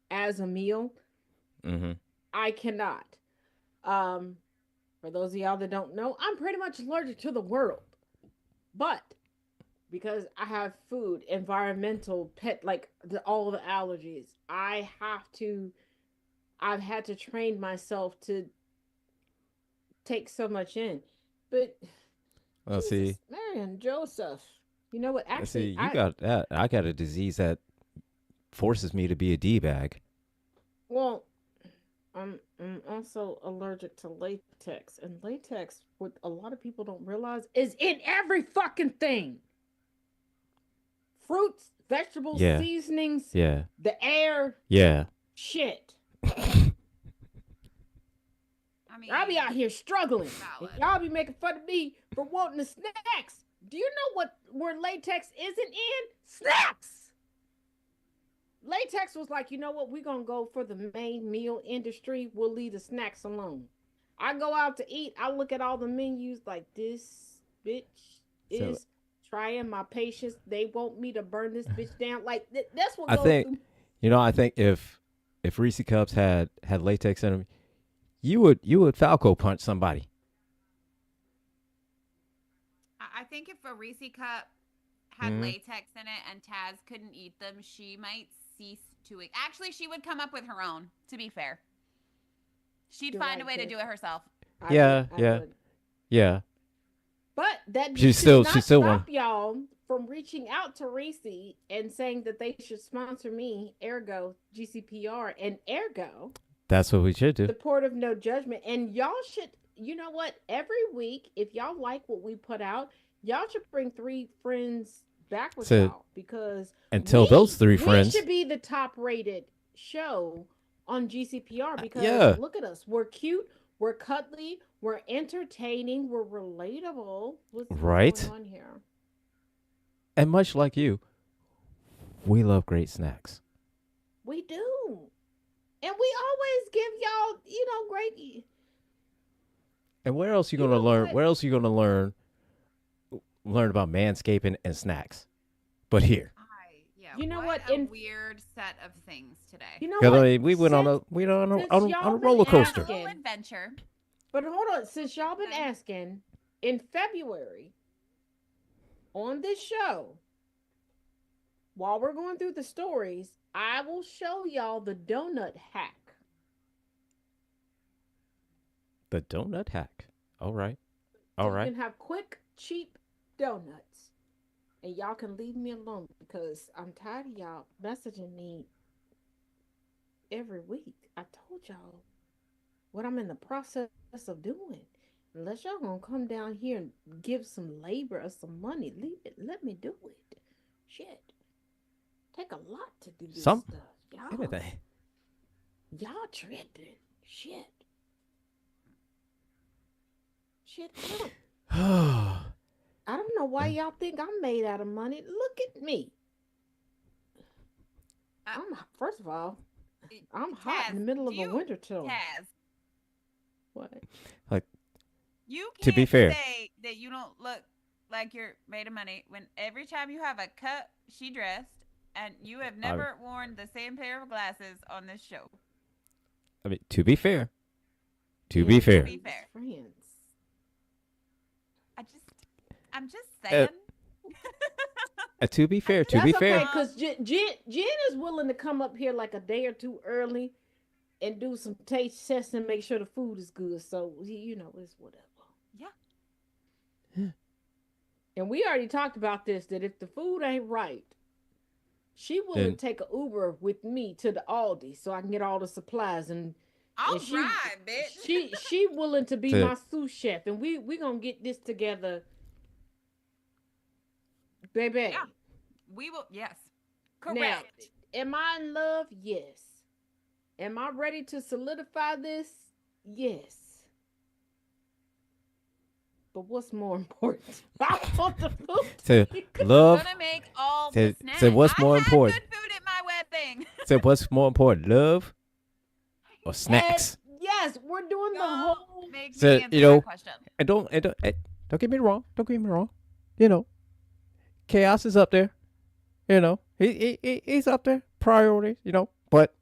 as a meal. Mm-hmm. I cannot. For those of y'all that don't know, I'm pretty much allergic to the world, but because I have food, environmental, pet, like all the allergies, I've had to train myself to take so much in. But Well, see, Jesus, Mary and Joseph, you know what? see, Actually, you got that. I got a disease that forces me to be a d-bag. well, I'm also allergic to latex, and latex, what a lot of people don't realize, is in every fucking thing. Fruits, vegetables, Yeah. seasonings, Yeah. the air, Yeah. shit. I mean, I'll be out here struggling. And Valid. y'all be making fun of me for wanting the snacks. Do you know where latex isn't in? Snacks. Latex was like, you know what? We're gonna go for the main meal industry. We'll leave the snacks alone. I go out to eat. I look at all the menus like this bitch So- is trying my patience. They want me to burn this bitch down. Like that's what I goes think- through. I think if Reese cups had latex in them, you would Falco punch somebody. I think if a Reese cup had Mhm. latex in it and Taz couldn't eat them, she might cease to eat. Actually, she would come up with her own. To be fair, she'd You're find right, a way to Tiff. do it herself. I Yeah, would, I yeah. would. Yeah. But that She's should still- not she's still stop one. y'all from reaching out to Reese and saying that they should sponsor me, ergo GCPR, and ergo That's what we should do. the Port of No Judgment. And y'all should, you know what? Every week, if y'all like what we put out, y'all should bring 3 friends back with So- y'all because And tell those 3 friends. we should be the top rated show on GCPR because yeah. look at us. We're cute. We're cuddly. We're entertaining. We're relatable. What's Right. going on here? And much like you, we love great snacks. We do. And we always give y'all, great. And where else you You gonna know learn? what? Where else you gonna learn about manscaping and snacks? But here, You know what? A In- weird set of things today. You know 'Cause, what? I mean, we went on Since- on y'all a been roller It was a coaster. asking- little adventure. But hold on, since y'all been Okay. asking, in February on this show, while we're going through the stories, I will show y'all the donut hack. The donut hack. All right. So All you right. can have quick, cheap donuts. And y'all can leave me alone because I'm tired of y'all messaging me every week. I told y'all what I'm in the process of doing. Unless y'all gonna come down here and give some labor or some money, leave it. Let me do it. Shit. Take a lot to do this Some stuff. anything. Y'all tripping. Shit. Shit. I don't know why y'all think I'm made out of money. Look at me. I'm first of all, I'm hot in Taz, the middle do of a you, winter storm. Taz, What? Like, you to be can't fair. say that you don't look like you're made of money when every time you have a cut, she dressed, and you have I, never worn the same pair of glasses on this show. I mean, to be fair. To Yeah, be but fair. be we was fair. friends. I'm just Uh, saying. to be fair. To be That's okay, fair. cause Jen is willing to come up here like a day or two early and do some taste tests and make sure the food is good. So you know, it's whatever. Yeah. And we already talked about this that if the food ain't right, she willing to Then take a Uber with me to the Aldi so I can get all the supplies and I'll drive, bitch. she willing to be to my sous chef and we gonna get this together, baby. Yeah, we will. Yes, Now, correct. am I in love? Yes. Am I ready to solidify this? Yes. But what's more important? I want the food. to I'm love. gonna make all the snacks. To what's more I had important? good food at my wedding. To what's more important, love or snacks? And yes, we're doing the Don't whole. make So, me answer you know, that question. Don't get me wrong. Don't get me wrong. You know, chaos is up there. You know, he's up there. Priorities. You know, but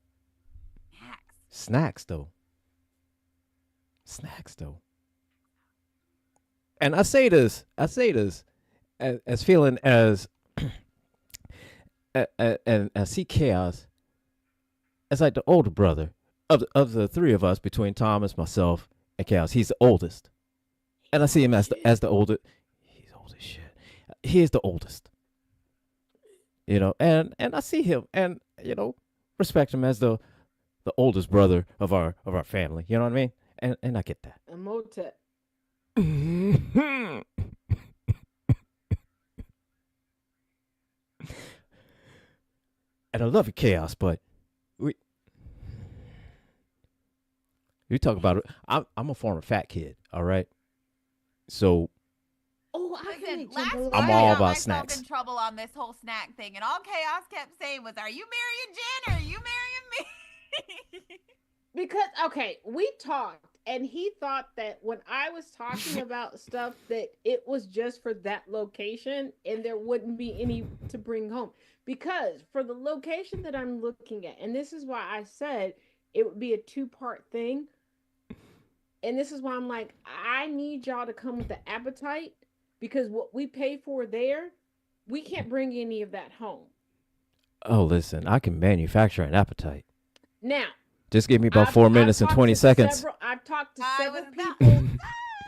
Snacks. snacks though. And I say this as feeling as and I see chaos as like the older brother of the three of us between Thomas, myself, and Chaos. He's the oldest, and I see him as the older. He's old as shit. He is the oldest, you know, and I see him and you know respect him as the oldest brother of our family. You know what I mean? And I get that. A motet. And I love you, Chaos, but you talk about it. I'm a former fat kid, all right? So Oh, I can Listen, make last jambalaya. year I'm I all got about myself snacks. in trouble on this whole snack thing, and all Chaos kept saying was, "Are you marrying Jen or are you marrying me?" Because okay, we talked and he thought that when I was talking about stuff that it was just for that location and there wouldn't be any to bring home. Because for the location that I'm looking at, and this is why I said it would be a two-part thing. And this is why I'm like, I need y'all to come with the appetite because what we pay for there, we can't bring any of that home. Oh, listen, I can manufacture an appetite. Now, Just give me about 4 minutes and 20 seconds. I've talked to I several was people,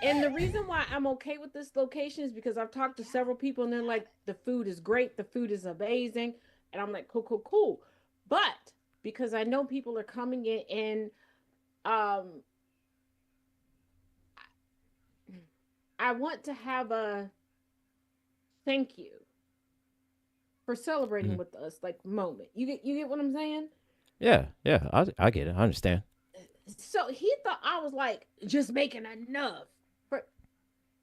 and the reason why I'm okay with this location is because I've talked to several people, and they're like, the food is great, the food is amazing, and I'm like, cool, cool, cool. But because I know people are coming in, and um, I want to have a thank you for celebrating Mhm. with us, like moment. You get what I'm saying? Yeah, I get it. I understand. So he thought I was like just making enough for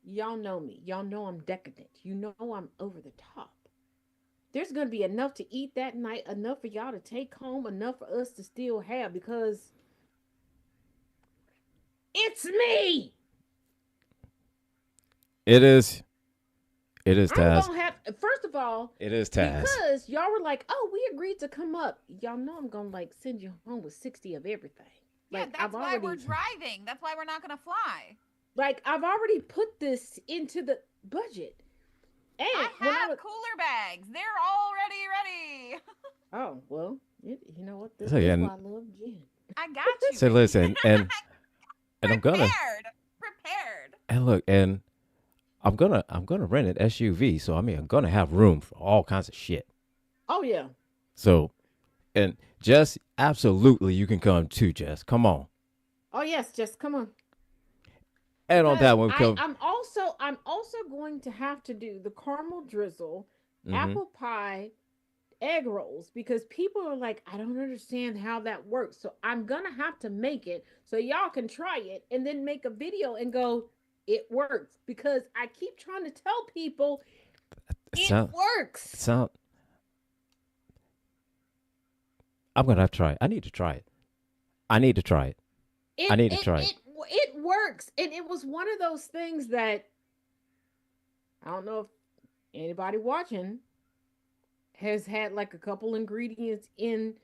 y'all know me. Y'all know I'm decadent. You know I'm over the top. There's gonna be enough to eat that night, enough for y'all to take home, enough for us to still have because it's me. It is. It is I'm Taz. gonna have first of all, It is Taz. because y'all were like, oh, we agreed to come up. Y'all know I'm gonna like send you home with 60 of everything. Yeah, Like that's why we're driving. That's why we're not gonna fly. like I've already put this into the budget. And I when I have was cooler bags. They're already Oh well, you know what? This So, is and why I love gin. I got you, so baby. listen, and I'm gonna Prepared. and look and I'm gonna rent an SUV. So I mean, I'm gonna have room for all kinds of shit. Oh yeah. So and Jess, absolutely, you can come too, Jess. Come on. Oh yes. Just come on. And on Because that one, come. I'm also going to have to do the caramel drizzle, Mm-hmm. apple pie, egg rolls because people are like, I don't understand how that works. So I'm gonna have to make it so y'all can try it and then make a video and go, it works. Because I keep trying to tell people It it sound it works. sound. I'm gonna have to try it. I need to try it. I need to try it. I It need to it try it. it it works. And it was one of those things that I don't know if anybody watching has had like a couple ingredients in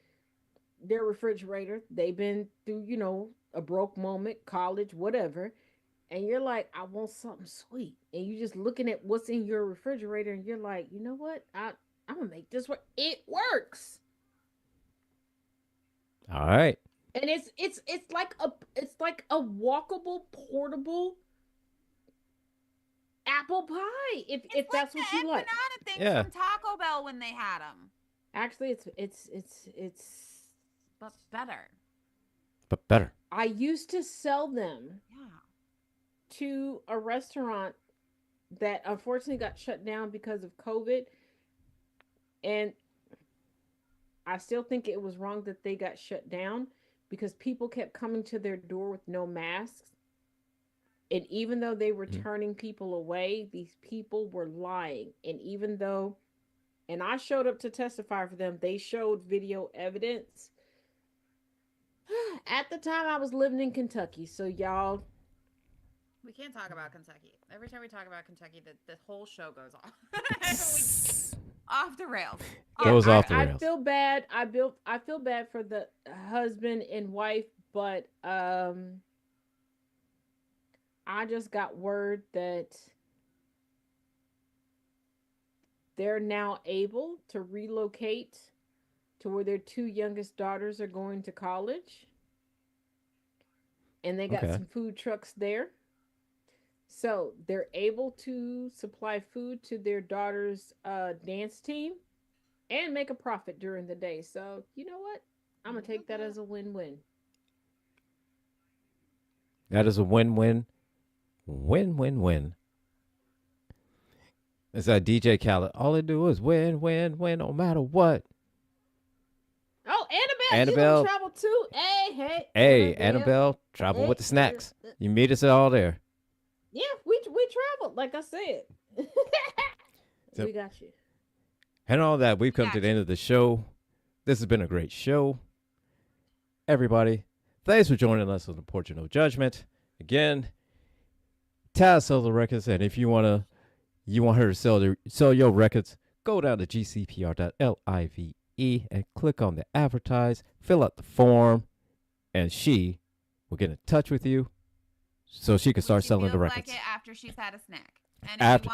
their refrigerator. They've been through, a broke moment, college, whatever. And you're like, I want something sweet. And you're just looking at what's in your refrigerator and you're like, you know what? I'm gonna make this work. It works. All right. And it's like a walkable, portable apple pie if It's like that's the what you egg like. banana things Yeah. from Taco Bell when they had them, Actually, it's but better. But better. I used to sell them Yeah. to a restaurant that unfortunately got shut down because of COVID. And I still think it was wrong that they got shut down because people kept coming to their door with no masks. And even though they were Mm-hmm. turning people away, these people were lying. And even though, and I showed up to testify for them, they showed video evidence. At the time, I was living in Kentucky. So, y'all, We can't talk about Kentucky. Every time we talk about Kentucky, the whole show goes off. Off the rails. yeah, Off Goes the off the rails. I rails. feel bad. I feel bad for the husband and wife, but I just got word that they're now able to relocate to where their two youngest daughters are going to college, and they got Okay. some food trucks there. So they're able to supply food to their daughter's dance team and make a profit during the day. So you know what? I'm gonna Look at take that that. as a win-win. That is a win-win. Win-win-win. It's that DJ Khaled. All they do is win, win, win, no matter what. Oh, Annabelle, you gonna Annabelle, travel too? Hey, hey, Annabelle. Annabelle, travel with Hey, the snacks. You meet us all there. yeah, we traveled, like I said. So, We got you. and all that, we've come to the Gotcha. end of the show. This has been a great show. Everybody, thanks for joining us on the Porch of No Judgment. Again, Taz sells the records, and if you want her to sell your records, go down to gcpr.live and click on the advertise, fill out the form, and she will get in touch with you so she can When start she selling the feels like records. it after she's had a snack. And After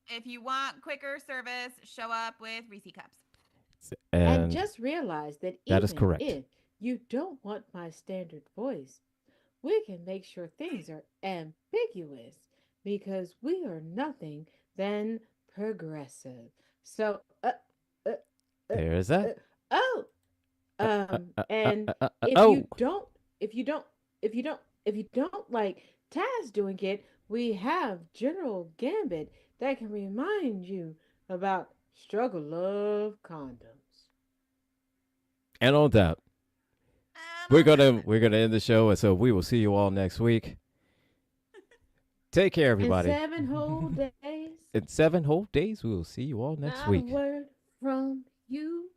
if you want quicker service, show up with Reese cups. And and just realize that that is even correct. if you don't want my standard voice, we can make sure things are ambiguous because we are nothing than progressive. So, uh, uh, There is that. oh, and if Oh, you don't, if you don't, if you don't, if you don't like Taz doing it, we have General Gambit that can remind you about struggle love condoms. and on that, And on that. we're gonna end the show, and so we will see you all next week. Take care, In everybody. 7 whole days, In 7 whole days, we will see you all next not a week. word from you.